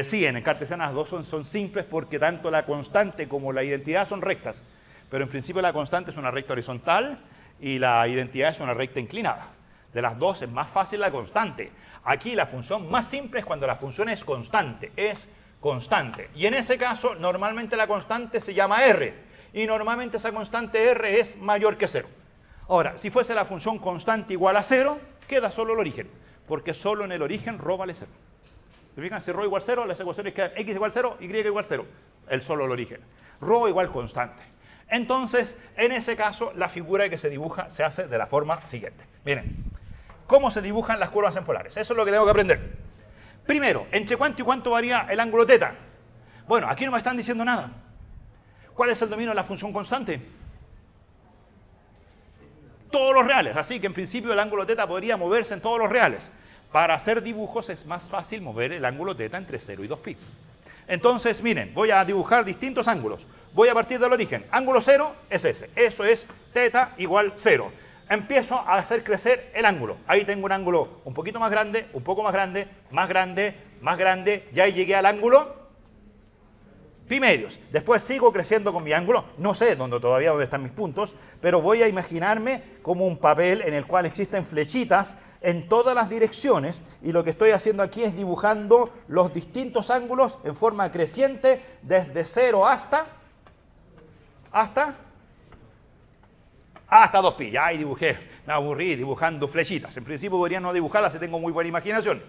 Sí, en cartesianas las dos son simples porque tanto la constante como la identidad son rectas, pero en principio la constante es una recta horizontal y la identidad es una recta inclinada. De las dos es más fácil la constante. Aquí la función más simple es cuando la función es constante. Y en ese caso, normalmente la constante se llama r. Y normalmente esa constante r es mayor que 0. Ahora, si fuese la función constante igual a 0, queda solo el origen. Porque solo en el origen rho vale 0. ¿Se fijan? Si rho igual 0, las ecuaciones quedan x igual 0, y igual 0. Solo el origen. Rho igual constante. Entonces, en ese caso, la figura que se dibuja se hace de la forma siguiente. Miren. ¿Cómo se dibujan las curvas en polares? Eso es lo que tengo que aprender. Primero, ¿entre cuánto y cuánto varía el ángulo teta? Bueno, aquí no me están diciendo nada. ¿Cuál es el dominio de la función constante? Todos los reales. Así que en principio el ángulo teta podría moverse en todos los reales. Para hacer dibujos es más fácil mover el ángulo teta entre 0 y 2pi. Entonces, miren, voy a dibujar distintos ángulos. Voy a partir del origen. Ángulo 0 es ese. Eso es teta igual 0. Empiezo a hacer crecer el ángulo. Ahí tengo un ángulo un poquito más grande, un poco más grande, más grande, más grande. Ya llegué al ángulo pi medios. Después sigo creciendo con mi ángulo. No sé todavía dónde están mis puntos, pero voy a imaginarme como un papel en el cual existen flechitas en todas las direcciones. Y lo que estoy haciendo aquí es dibujando los distintos ángulos en forma creciente desde 0 hasta 2pi, ya ahí dibujé, me aburrí dibujando flechitas. En principio podría no dibujarlas si tengo muy buena imaginación.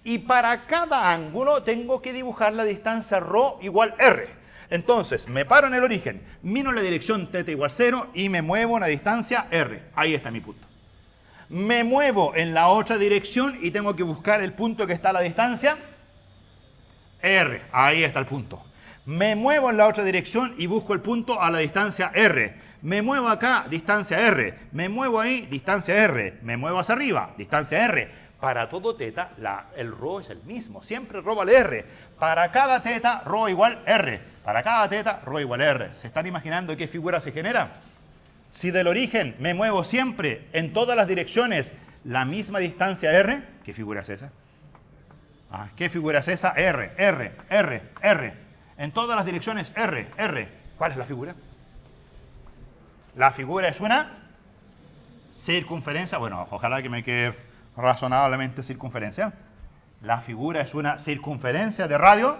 Y para cada ángulo tengo que dibujar la distancia rho igual r. Entonces, me paro en el origen, miro la dirección teta igual 0 y me muevo una distancia r. Ahí está mi punto. Me muevo en la otra dirección y tengo que buscar el punto que está a la distancia r. Ahí está el punto. Me muevo en la otra dirección y busco el punto a la distancia r. Me muevo acá, distancia r. Me muevo ahí, distancia r. Me muevo hacia arriba, distancia r. Para todo teta, el rho es el mismo. Siempre rho vale r. Para cada teta, rho igual r. Para cada teta, rho igual r. ¿Se están imaginando qué figura se genera? Si del origen me muevo siempre en todas las direcciones la misma distancia r, ¿qué figura es esa? ¿Qué figura es esa? R, R, R, R. En todas las direcciones R, R. ¿Cuál es la figura? La figura es una circunferencia. Bueno, ojalá que me quede razonablemente circunferencia. La figura es una circunferencia de radio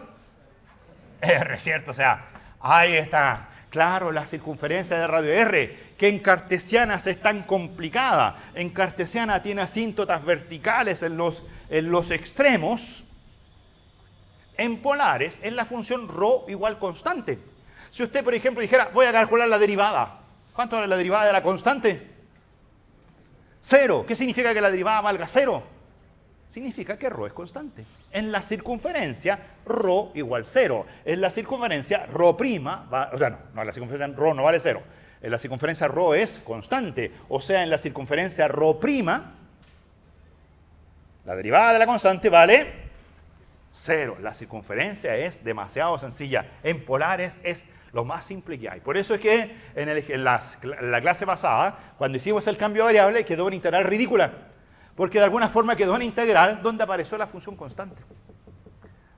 R, ¿cierto? O sea, ahí está. Claro, la circunferencia de radio R, que en cartesianas es tan complicada. En cartesiana tiene asíntotas verticales en los extremos. En polares es la función rho igual constante. Si usted, por ejemplo, dijera, voy a calcular la derivada. ¿Cuánto vale la derivada de la constante? 0. ¿Qué significa que la derivada valga 0? Significa que rho es constante. En la circunferencia, rho igual 0. En la circunferencia, rho prima, en la circunferencia rho no vale 0. En la circunferencia rho es constante. O sea, en la circunferencia rho prima, la derivada de la constante vale 0. La circunferencia es demasiado sencilla. En polares es lo más simple que hay. Por eso es que en la clase pasada, cuando hicimos el cambio de variable, quedó una integral ridícula. Porque de alguna forma quedó una integral donde apareció la función constante.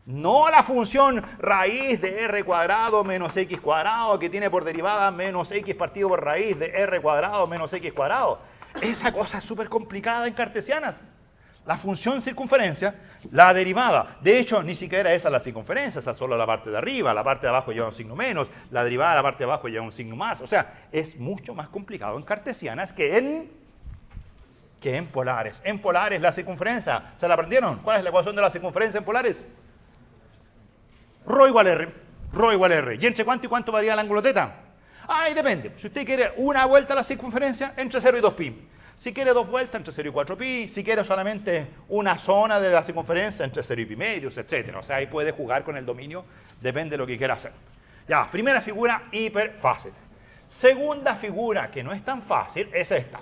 No la función raíz de r cuadrado menos x cuadrado que tiene por derivada menos x partido por raíz de r cuadrado menos x cuadrado. Esa cosa es súper complicada en cartesianas. La función circunferencia, la derivada. De hecho, ni siquiera esa es la circunferencia, esa es solo la parte de arriba. La parte de abajo lleva un signo menos, la derivada de la parte de abajo lleva un signo más. O sea, es mucho más complicado en cartesianas que en que en polares. En polares la circunferencia, ¿se la aprendieron? ¿Cuál es la ecuación de la circunferencia en polares? Rho igual R. Rho igual R. ¿Y entre cuánto y cuánto varía el ángulo teta? Ahí depende. Si usted quiere una vuelta a la circunferencia, entre 0 y 2pi. Si quiere dos vueltas, entre 0 y 4pi. Si quiere solamente una zona de la circunferencia, entre 0 y pi medios, etc. O sea, ahí puede jugar con el dominio, depende de lo que quiera hacer. Ya, primera figura, hiper fácil. Segunda figura, que no es tan fácil, es esta.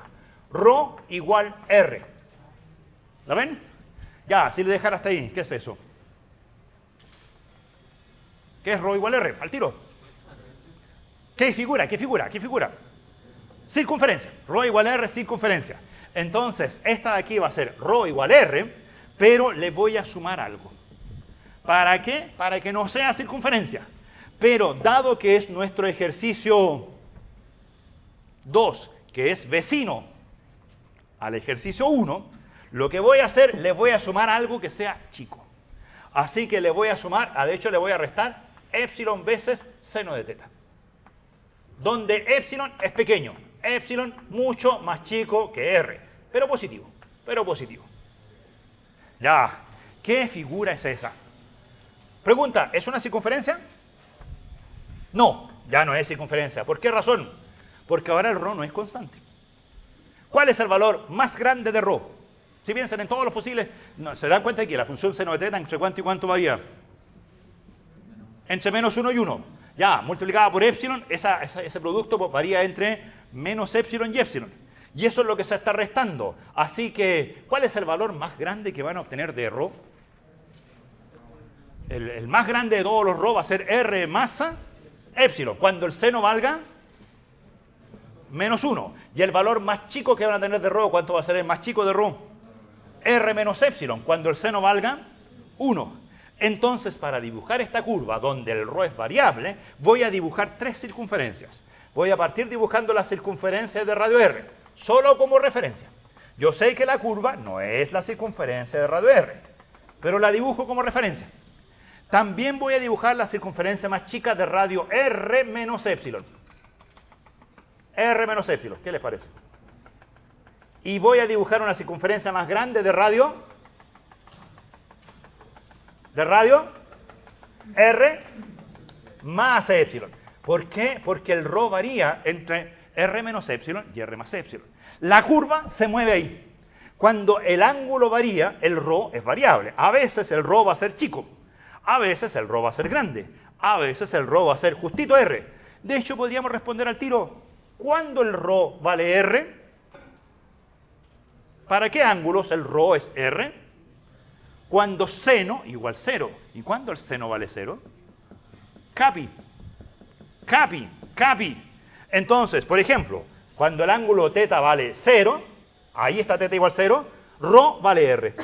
Rho igual R. ¿La ven? Ya, si le dejara hasta ahí, ¿qué es eso? ¿Qué es Rho igual R? Al tiro. ¿Qué figura? ¿Qué figura? ¿Qué figura? Circunferencia. Rho igual R, circunferencia. Entonces, esta de aquí va a ser Rho igual R, pero le voy a sumar algo. ¿Para qué? Para que no sea circunferencia. Pero dado que es nuestro ejercicio 2, que es vecino al ejercicio 1, lo que voy a hacer, le voy a sumar algo que sea chico. Así que le voy a sumar, de hecho le voy a restar epsilon veces seno de teta. Donde epsilon es pequeño, epsilon mucho más chico que R, pero positivo, pero positivo. Ya, ¿qué figura es esa? Pregunta, ¿es una circunferencia? No, ya no es circunferencia. ¿Por qué razón? Porque ahora el Rho no es constante. ¿Cuál es el valor más grande de Rho? Si piensan en todos los posibles, no, se dan cuenta de que la función seno de teta entre cuánto y cuánto varía. Entre menos 1 y 1. Ya, multiplicada por epsilon, ese producto varía entre menos epsilon y epsilon. Y eso es lo que se está restando. Así que, ¿cuál es el valor más grande que van a obtener de Rho? El más grande de todos los Rho va a ser R masa epsilon, cuando el seno valga menos 1. Y el valor más chico que van a tener de Rho, ¿cuánto va a ser el más chico de Rho? R menos epsilon, cuando el seno valga 1. Entonces, para dibujar esta curva donde el Rho es variable, voy a dibujar tres circunferencias. Voy a partir dibujando la circunferencia de radio R, solo como referencia. Yo sé que la curva no es la circunferencia de radio R, pero la dibujo como referencia. También voy a dibujar la circunferencia más chica de radio R menos epsilon. R menos epsilon, ¿qué les parece? Y voy a dibujar una circunferencia más grande de radio R más epsilon. ¿Por qué? Porque el Rho varía entre R menos epsilon y R más epsilon. La curva se mueve ahí. Cuando el ángulo varía, el Rho es variable. A veces el Rho va a ser chico. A veces el Rho va a ser grande. A veces el Rho va a ser justito R. De hecho, podríamos responder al tiro. ¿Cuándo el Rho vale R? ¿Para qué ángulos el Rho es R? Cuando seno igual 0. ¿Y cuándo el seno vale 0? Capi. Capi. Capi. Entonces, por ejemplo, cuando el ángulo teta vale 0, ahí está teta igual 0, Rho vale R.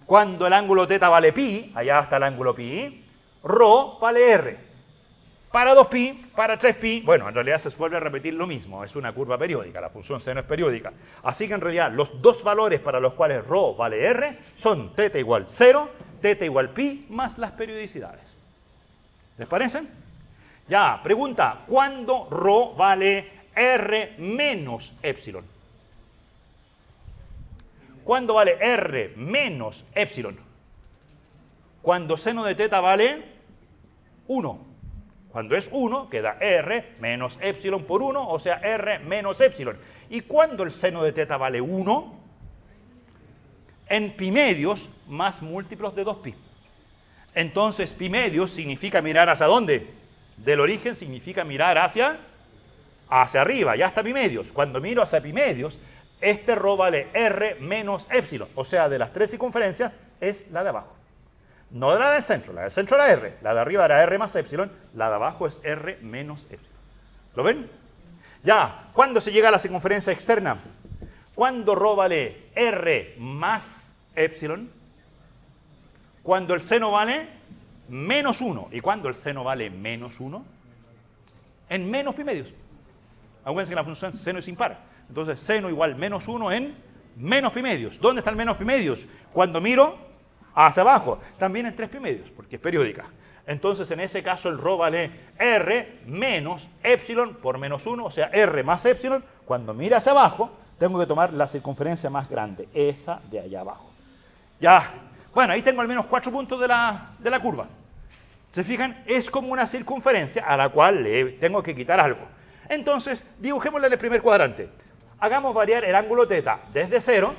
Cuando el ángulo teta vale pi, allá está el ángulo pi, Rho vale R. Para 2pi, para 3pi, bueno, en realidad se vuelve a repetir lo mismo, es una curva periódica, la función seno es periódica. Así que en realidad los dos valores para los cuales Rho vale R son teta igual 0, teta igual pi, más las periodicidades. ¿Les parece? Ya, pregunta, ¿cuándo Rho vale R menos epsilon? ¿Cuándo vale R menos epsilon? Cuando seno de teta vale 1. Cuando es 1, queda R menos epsilon por 1, o sea, R menos epsilon. ¿Y cuando el seno de teta vale 1? En pi medios más múltiplos de 2pi. Entonces, pi medios significa mirar hacia dónde. Del origen significa mirar hacia arriba, ya está pi medios. Cuando miro hacia pi medios, este Rho vale R menos epsilon. O sea, de las tres circunferencias es la de abajo. No de la del centro era R, la de arriba era R más epsilon, la de abajo es R menos epsilon. ¿Lo ven? Ya, ¿cuándo se llega a la circunferencia externa? ¿Cuándo Rho vale R más epsilon? Cuando el seno vale menos 1. ¿Y cuándo el seno vale menos 1? En menos pi medios. Acuérdense que la función seno es impar. Entonces, seno igual menos 1 en menos pi medios. ¿Dónde está el menos pi medios? Cuando miro hacia abajo, también en 3 pi medios, porque es periódica. Entonces, en ese caso, el Rho vale R menos epsilon por menos 1, o sea, R más epsilon. Cuando mira hacia abajo, tengo que tomar la circunferencia más grande, esa de allá abajo. Ya, bueno, ahí tengo al menos 4 puntos de la curva. ¿Se fijan? Es como una circunferencia a la cual le tengo que quitar algo. Entonces, dibujémosle en el primer cuadrante. Hagamos variar el ángulo θ desde 0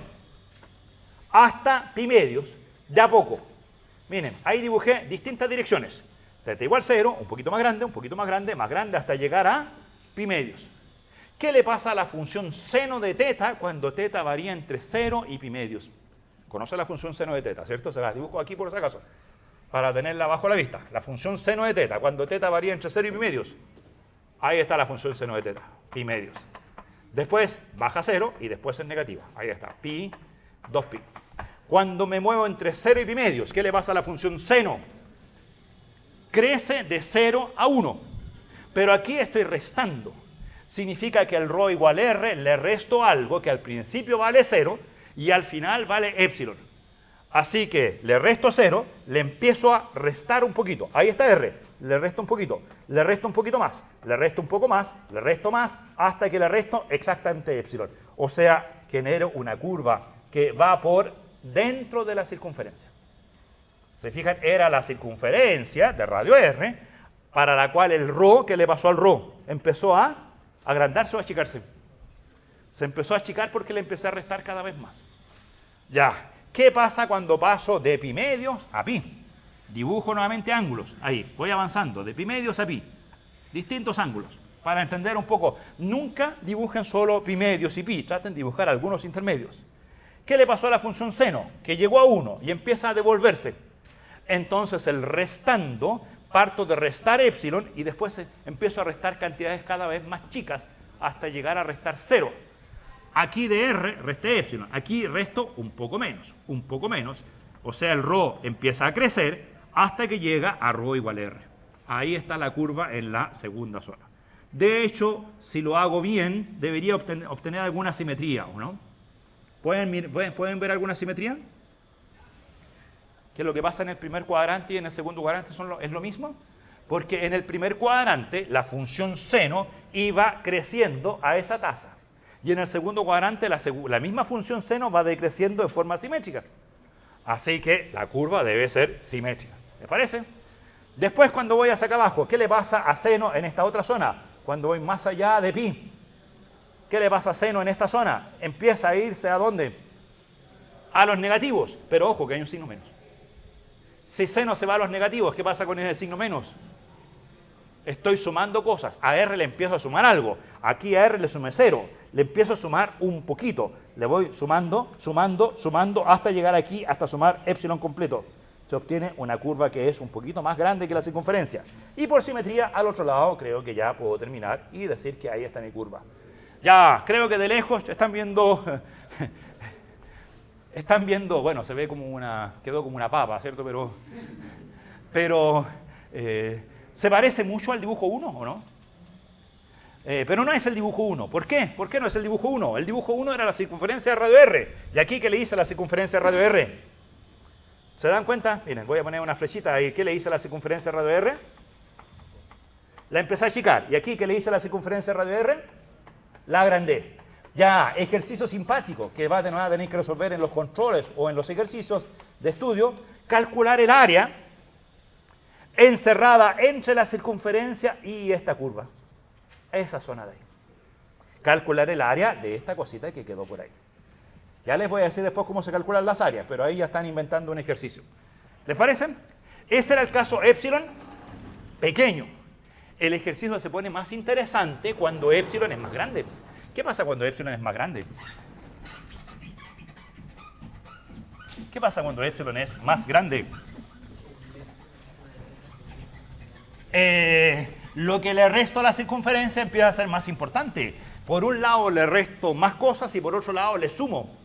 hasta pi medios, de a poco. Miren, ahí dibujé distintas direcciones. θ igual 0, un poquito más grande, hasta llegar a pi medios. ¿Qué le pasa a la función seno de θ cuando θ varía entre 0 y pi medios? Conoce la función seno de θ, ¿cierto? Se la dibujo aquí por si acaso, para tenerla bajo la vista. La función seno de θ, cuando θ varía entre 0 y pi medios. Ahí está la función seno de θ, pi medios. Después baja 0 y después es negativa. Ahí está, pi, 2pi. Cuando me muevo entre 0 y pi medios, ¿qué le pasa a la función seno? Crece de 0 a 1. Pero aquí estoy restando. Significa que el ρ igual r, le resto algo que al principio vale 0 y al final vale epsilon. Así que le resto 0, le empiezo a restar un poquito. Ahí está r, le resto un poquito, le resto un poquito más, le resto un poco más, le resto más, hasta que le resto exactamente epsilon. O sea, genero una curva que va por dentro de la circunferencia. ¿Se fijan? Era la circunferencia de radio r, para la cual el ρ, ¿qué le pasó al ρ? Empezó a agrandarse o achicarse. Se empezó a achicar porque le empecé a restar cada vez más. Ya. ¿Qué pasa cuando paso de pi medios a pi? Dibujo nuevamente ángulos. Ahí, voy avanzando de pi medios a pi. Distintos ángulos. Para entender un poco, nunca dibujen solo pi medios y pi. Traten de dibujar algunos intermedios. ¿Qué le pasó a la función seno? Que llegó a 1 y empieza a devolverse. Entonces, el restando, parto de restar epsilon y después empiezo a restar cantidades cada vez más chicas hasta llegar a restar 0. Aquí de r resté epsilon, aquí resto un poco menos, o sea, el ρ empieza a crecer hasta que llega a ρ igual r. Ahí está la curva en la segunda zona. De hecho, si lo hago bien, debería obtener alguna simetría, ¿o no? ¿Pueden ver alguna simetría? ¿Qué es lo que pasa en el primer cuadrante y en el segundo cuadrante es lo mismo? Porque en el primer cuadrante la función seno iba creciendo a esa tasa. Y en el segundo cuadrante la misma función seno va decreciendo en forma simétrica. Así que la curva debe ser simétrica. ¿Les parece? Después, cuando voy hacia acá abajo, ¿qué le pasa a seno en esta otra zona? Cuando voy más allá de pi. ¿Qué le pasa a seno en esta zona? Empieza a irse ¿a dónde? A los negativos. Pero ojo, que hay un signo menos. Si seno se va a los negativos, ¿qué pasa con ese signo menos? Estoy sumando cosas. A r le empiezo a sumar algo. Aquí a r le sumé 0. Le empiezo a sumar un poquito. Le voy sumando, hasta llegar aquí, hasta sumar epsilon completo. Se obtiene una curva que es un poquito más grande que la circunferencia. Y por simetría, al otro lado, creo que ya puedo terminar y decir que ahí está mi curva. Ya, creo que de lejos están viendo... bueno, se ve como quedó como una papa, ¿cierto? Pero ¿se parece mucho al dibujo 1 o no? Pero no es el dibujo 1. ¿Por qué? ¿Por qué no es el dibujo 1? El dibujo 1 era la circunferencia de radio R. ¿Y aquí qué le hice a la circunferencia de radio R? ¿Se dan cuenta? Miren, voy a poner una flechita ahí. ¿Qué le hice a la circunferencia de radio R? La empecé a achicar. ¿Y aquí qué le hice a la circunferencia de radio R? La agrandé. Ya, ejercicio simpático que va a tener que resolver en los controles o en los ejercicios de estudio. Calcular el área encerrada entre la circunferencia y esta curva. Esa zona de ahí. Calcular el área de esta cosita que quedó por ahí. Ya les voy a decir después cómo se calculan las áreas, pero ahí ya están inventando un ejercicio. ¿Les parece? Ese era el caso epsilon pequeño. El ejercicio se pone más interesante cuando epsilon es más grande. ¿Qué pasa cuando epsilon es más grande? ¿Qué pasa cuando epsilon es más grande? Lo que le resto a la circunferencia empieza a ser más importante. Por un lado le resto más cosas y por otro lado le sumo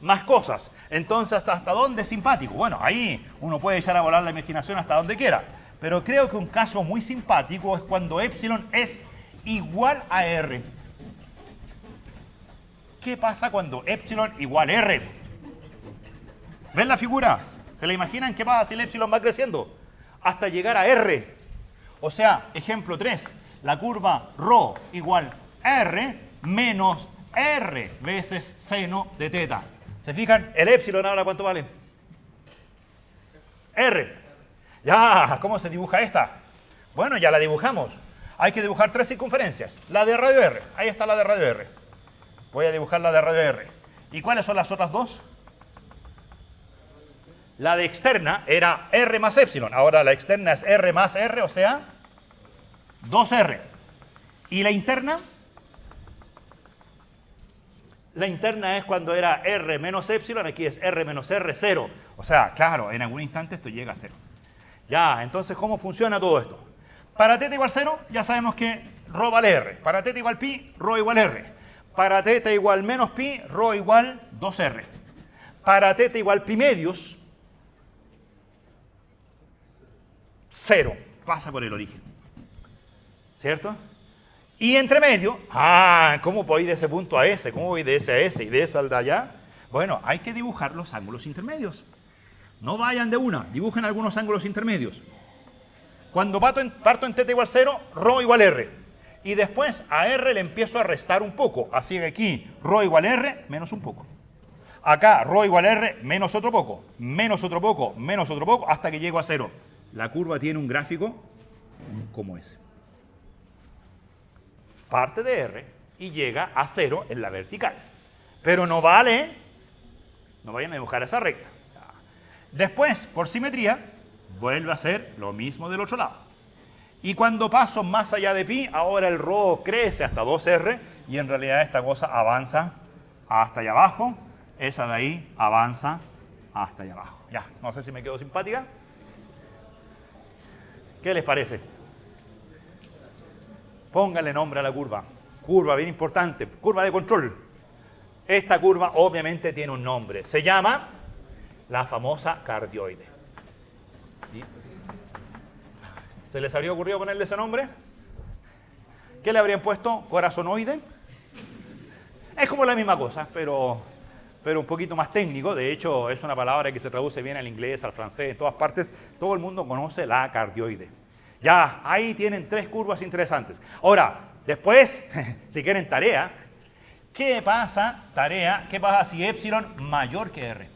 más cosas. Entonces, ¿hasta dónde es simpático? Bueno, ahí uno puede echar a volar la imaginación hasta donde quiera. Pero creo que un caso muy simpático es cuando epsilon es igual a r. ¿Qué pasa cuando epsilon igual a r? ¿Ven las figuras? ¿Se la imaginan qué pasa si el epsilon va creciendo? Hasta llegar a r. O sea, ejemplo 3, la curva ρ igual a r menos R veces seno de teta. ¿Se fijan? El épsilon ahora, ¿cuánto vale? R. Ya, ¿cómo se dibuja esta? Bueno, ya la dibujamos. Hay que dibujar 3 circunferencias. La de radio R. Ahí está la de radio R. Voy a dibujar la de radio R. ¿Y cuáles son las otras dos? La de externa era R más épsilon. Ahora la externa es R más R, o sea, 2R. ¿Y la interna? La interna es cuando era R menos épsilon, aquí es R menos R, 0. O sea, claro, en algún instante esto llega a 0. Ya, entonces, ¿cómo funciona todo esto? Para θ igual 0, ya sabemos que ρ vale R. Para θ igual pi, ρ igual R. Para θ igual menos pi, ρ igual 2R. Para θ igual pi medios, 0. Pasa por el origen. ¿Cierto? Y entre medio, ¿cómo voy de ese punto a ese? ¿Cómo voy de ese a ese y de ese al de allá? Bueno, hay que dibujar los ángulos intermedios. No vayan de una, dibujen algunos ángulos intermedios. Cuando parto en θ igual 0, ρ igual R. Y después a R le empiezo a restar un poco. Así que aquí ρ igual R menos un poco. Acá ρ igual R menos otro poco, menos otro poco, menos otro poco, hasta que llego a 0. La curva tiene un gráfico como ese. Parte de R y llega a 0 en la vertical. Pero no vale, no vayan a dibujar esa recta. Después, por simetría, vuelve a ser lo mismo del otro lado. Y cuando paso más allá de pi, ahora el ρ crece hasta 2R y en realidad esta cosa avanza hasta allá abajo. Esa de ahí avanza hasta allá abajo. Ya, no sé si me quedo simpática. ¿Qué les parece? Pónganle nombre a la curva. Curva bien importante, curva de control. Esta curva obviamente tiene un nombre. Se llama la famosa cardioide. ¿Se les habría ocurrido ponerle ese nombre? ¿Qué le habrían puesto? ¿Corazonoide? Es como la misma cosa, pero un poquito más técnico. De hecho, es una palabra que se traduce bien al inglés, al francés, en todas partes. Todo el mundo conoce la cardioide. Ya, ahí tienen 3 curvas interesantes. Ahora, después, si quieren tarea, ¿qué pasa si épsilon mayor que R?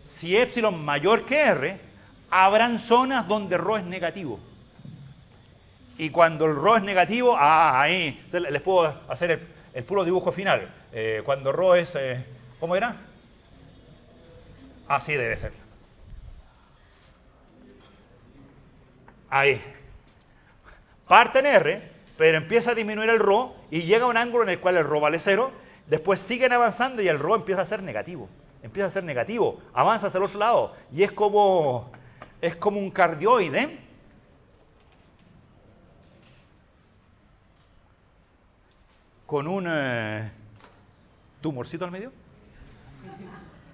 Si épsilon mayor que R, habrán zonas donde ρ es negativo. Y cuando el ρ es negativo, ahí les puedo hacer el puro dibujo final. Cuando ρ es, ¿cómo era? Así debe ser. Ahí. Parte en R, pero empieza a disminuir el ρ y llega a un ángulo en el cual el ρ vale 0. Después siguen avanzando y el ρ empieza a ser negativo. Empieza a ser negativo. Avanza hacia el otro lado. Y es como un cardioide. Con un tumorcito al medio.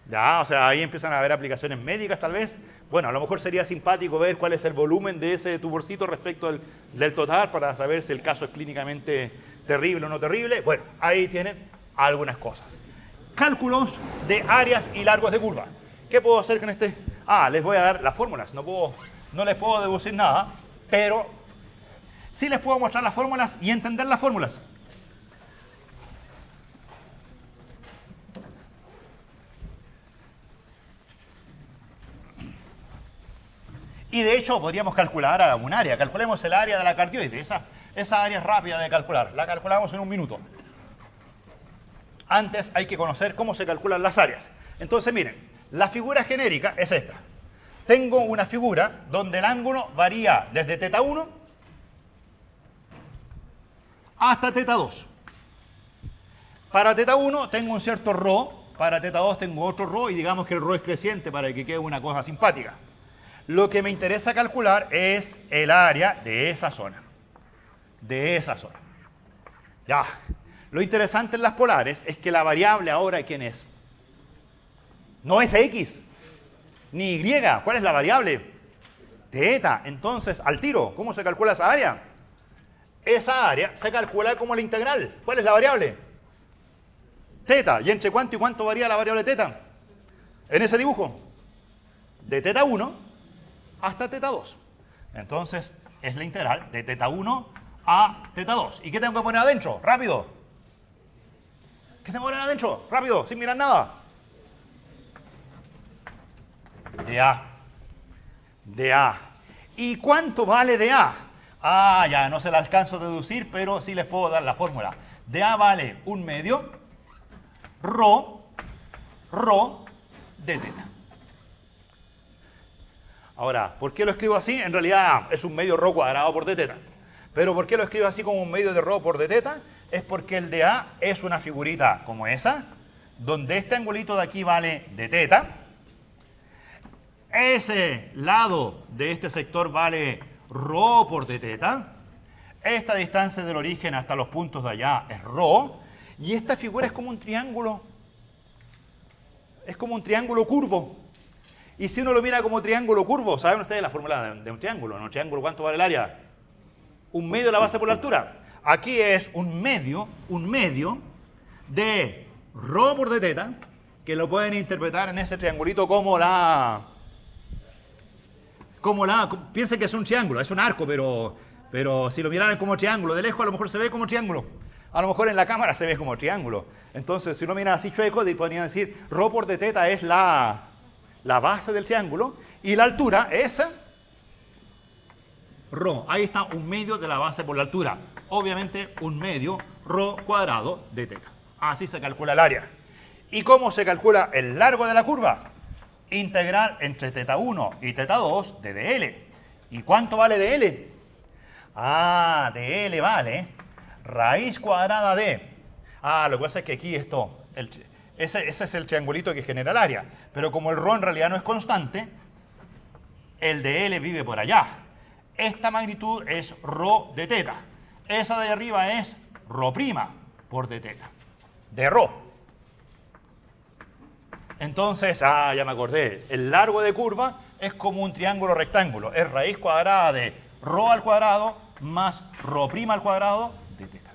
Ya, o sea, ahí empiezan a haber aplicaciones médicas tal vez. Bueno, a lo mejor sería simpático ver cuál es el volumen de ese tumorcito respecto del total para saber si el caso es clínicamente terrible o no terrible. Bueno, ahí tienen algunas cosas. Cálculos de áreas y largos de curva. ¿Qué puedo hacer con este? Les voy a dar las fórmulas. No les puedo deducir nada, pero sí les puedo mostrar las fórmulas y entender las fórmulas. Y de hecho podríamos calcular un área. Calculemos el área de la cardioide. Esa área es rápida de calcular. La calculamos en un minuto. Antes hay que conocer cómo se calculan las áreas. Entonces miren, la figura genérica es esta. Tengo una figura donde el ángulo varía desde θ1 hasta θ2. Para θ1 tengo un cierto ρ, para θ2 tengo otro ρ y digamos que el ρ es creciente para que quede una cosa simpática. Lo que me interesa calcular es el área de esa zona. De esa zona. Ya. Lo interesante en las polares es que la variable ahora, ¿quién es? No es X, ni Y. ¿Cuál es la variable? Θ. Entonces, al tiro, ¿cómo se calcula esa área? Esa área se calcula como la integral. ¿Cuál es la variable? θ. ¿Y entre cuánto y cuánto varía la variable θ? En ese dibujo. De θ1 hasta θ2. Entonces, es la integral de θ1 a teta 2. ¿Y qué tengo que poner adentro? Rápido. ¿Qué tengo que poner adentro? Rápido, sin mirar nada. dA. dA. ¿Y cuánto vale dA? Ah, ya, no se la alcanzo a deducir, pero sí les puedo dar la fórmula. dA vale 1/2 rho de teta. Ahora, ¿por qué lo escribo así? En realidad es 1/2 rho cuadrado por d teta. Pero ¿por qué lo escribo así como 1/2 de rho por d teta? Es porque el dA es una figurita como esa, donde este angulito de aquí vale d teta. Ese lado de este sector vale rho por d teta. Esta distancia del origen hasta los puntos de allá es rho. Y esta figura es como un triángulo. Es como un triángulo curvo. Y si uno lo mira como triángulo curvo, ¿saben ustedes la fórmula de un triángulo? ¿En un triángulo cuánto vale el área? 1/2 de la base por la altura. Aquí es 1/2 de rho por d teta, que lo pueden interpretar en ese triangulito como piensen que es un triángulo, es un arco, pero si lo miran como triángulo, de lejos a lo mejor se ve como triángulo. A lo mejor en la cámara se ve como triángulo. Entonces, si uno mira así chueco, podrían decir, rho por d teta es la base del triángulo y la altura es rho. Ahí está 1/2 de la base por la altura. Obviamente 1/2 rho cuadrado de teta. Así se calcula el área. ¿Y cómo se calcula el largo de la curva? Integral entre teta 1 y teta 2 de dl. ¿Y cuánto vale dl? Ah, dl vale raíz cuadrada de... Ah, lo que pasa es que aquí ese es el triangulito que genera el área. Pero como el rho en realidad no es constante, el dl vive por allá. Esta magnitud es rho de teta. Esa de arriba es rho prima por d teta. De rho. Entonces, ya me acordé. El largo de curva es como un triángulo rectángulo. Es raíz cuadrada de rho al cuadrado más rho prima al cuadrado de teta.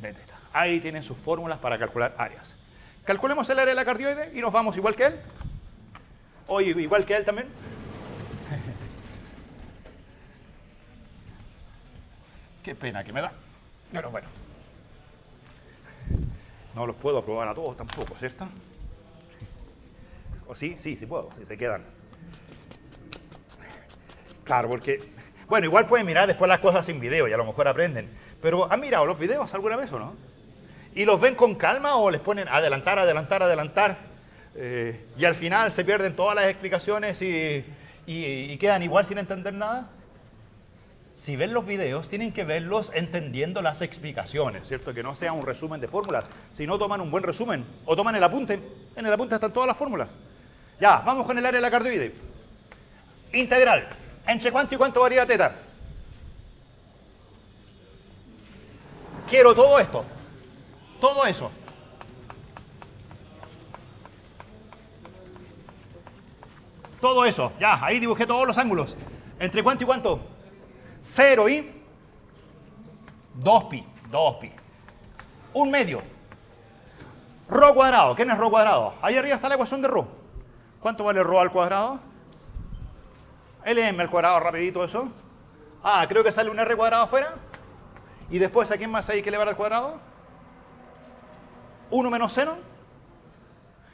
De teta. Ahí tienen sus fórmulas para calcular áreas. Calculemos el área de la cardioide y nos vamos igual que él. O igual que él también. Qué pena que me da. Pero bueno. No los puedo probar a todos tampoco, ¿cierto? ¿O sí? Sí puedo, si se quedan. Claro, porque... Bueno, igual pueden mirar después las cosas sin video y a lo mejor aprenden. Pero ¿han mirado los videos alguna vez o no? ¿Y los ven con calma o les ponen adelantar, adelantar, adelantar? Y al final se pierden todas las explicaciones y quedan igual sin entender nada. Si ven los videos, tienen que verlos entendiendo las explicaciones, ¿cierto? Que no sea un resumen de fórmulas. Si no, toman un buen resumen o toman el apunte. En el apunte están todas las fórmulas. Ya, vamos con el área de la cardioide. Integral. ¿Entre cuánto y cuánto varía teta? Quiero todo esto. Todo eso. Todo eso. Ya, ahí dibujé todos los ángulos. ¿Entre cuánto y cuánto? 0 y 2pi. 2pi. 1/2. Rho cuadrado. ¿Quién es rho cuadrado? Ahí arriba está la ecuación de rho. ¿Cuánto vale rho al cuadrado? LM al cuadrado, rapidito eso. Creo que sale un R cuadrado afuera. Y después, ¿a quién más hay que elevar al cuadrado? 1 menos seno.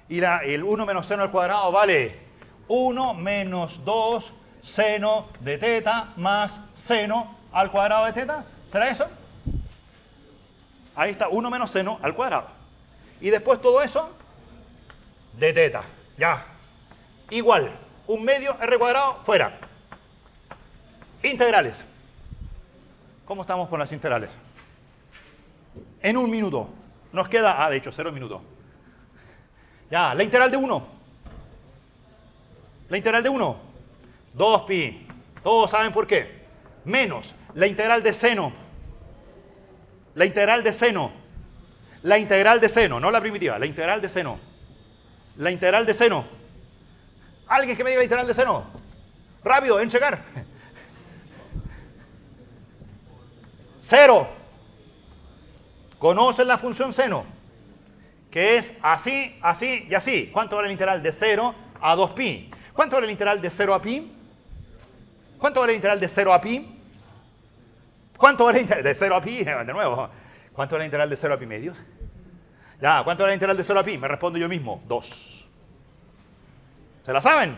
Y el 1 menos seno al cuadrado vale 1 menos 2 seno de teta más seno al cuadrado de teta. ¿Será eso? Ahí está, 1 menos seno al cuadrado. Y después todo eso de teta. Ya. Igual. 1/2 R cuadrado fuera. Integrales. ¿Cómo estamos con las integrales? En 1 minuto. Nos queda, de hecho, 0 minutos. Ya, la integral de 1. La integral de 1. 2pi. Todos saben por qué. Menos la integral de seno. La integral de seno. La integral de seno, no la primitiva. La integral de seno. La integral de seno. ¿Alguien que me diga la integral de seno? Rápido, en checar. 0. Conocen la función seno, que es así, así y así. ¿Cuánto vale la integral de 0 a 2pi? ¿Cuánto vale la integral de 0 a pi? ¿Cuánto vale la integral de 0 a pi? ¿Cuánto vale el integral de 0 a pi? De nuevo, ¿cuánto vale el integral de 0 a pi medios? Ya, ¿cuánto vale el integral de 0 a pi? Me respondo yo mismo, 2. ¿Se la saben?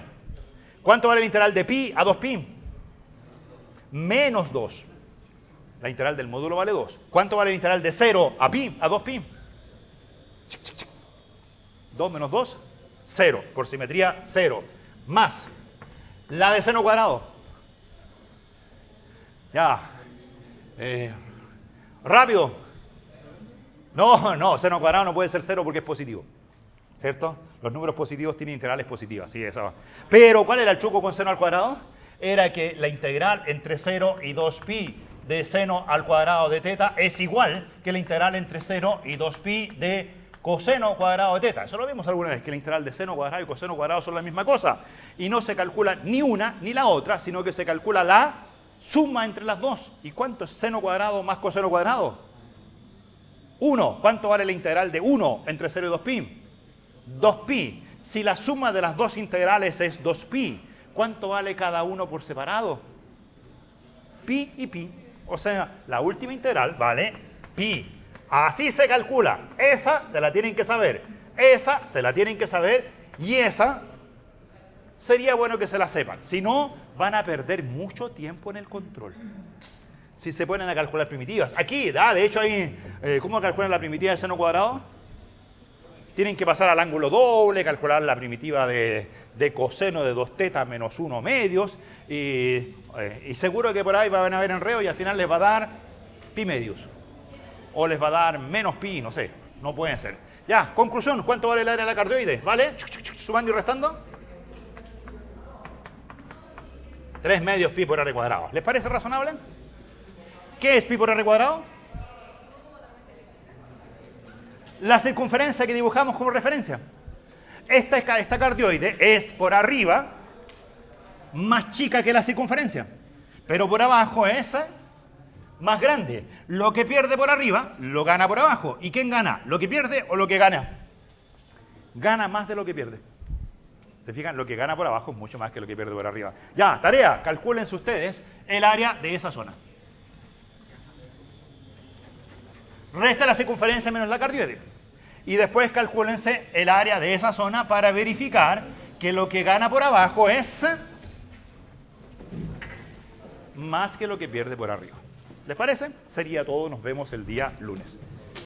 ¿Cuánto vale el integral de pi a 2pi? Menos 2. La integral del módulo vale 2. ¿Cuánto vale el integral de 0 a pi a 2pi? 2 menos 2, 0. Por simetría, 0. Más la de seno cuadrado. Ya. Rápido. No, seno cuadrado no puede ser 0 porque es positivo. ¿Cierto? Los números positivos tienen integrales positivas. Sí, eso. Pero, ¿cuál era el truco con seno al cuadrado? Era que la integral entre 0 y 2pi de seno al cuadrado de teta es igual que la integral entre 0 y 2pi de coseno cuadrado de teta. Eso lo vimos alguna vez, que la integral de seno cuadrado y coseno cuadrado son la misma cosa. Y no se calcula ni una ni la otra, sino que se calcula la suma entre las dos. ¿Y cuánto es seno cuadrado más coseno cuadrado? 1. ¿Cuánto vale la integral de 1 entre 0 y 2pi? 2pi. Si la suma de las dos integrales es 2pi, ¿cuánto vale cada uno por separado? Pi y pi. O sea, la última integral vale pi. Así se calcula. Esa se la tienen que saber. Esa se la tienen que saber. Y esa sería bueno que se la sepan. Si no, van a perder mucho tiempo en el control. Si se ponen a calcular primitivas. Aquí, de hecho, ahí, ¿cómo calculan la primitiva de seno cuadrado? Tienen que pasar al ángulo doble, calcular la primitiva de coseno de 2 teta menos 1 medios. Y seguro que por ahí van a haber enredo y al final les va a dar pi medios. O les va a dar menos pi, no sé. No pueden ser. Ya, conclusión. ¿Cuánto vale el área de la cardioide? ¿Vale? Sumando y restando. 3 medios pi por r cuadrado. ¿Les parece razonable? ¿Qué es pi por r cuadrado? La circunferencia que dibujamos como referencia. Esta cardioide es por arriba más chica que la circunferencia, pero por abajo es más grande. Lo que pierde por arriba lo gana por abajo. ¿Y quién gana? ¿Lo que pierde o lo que gana? Gana más de lo que pierde. ¿Se fijan? Lo que gana por abajo es mucho más que lo que pierde por arriba. Ya, tarea, calcúlense ustedes el área de esa zona. Resta la circunferencia menos la cardioide. Y después calcúlense el área de esa zona para verificar que lo que gana por abajo es más que lo que pierde por arriba. ¿Les parece? Sería todo. Nos vemos el día lunes.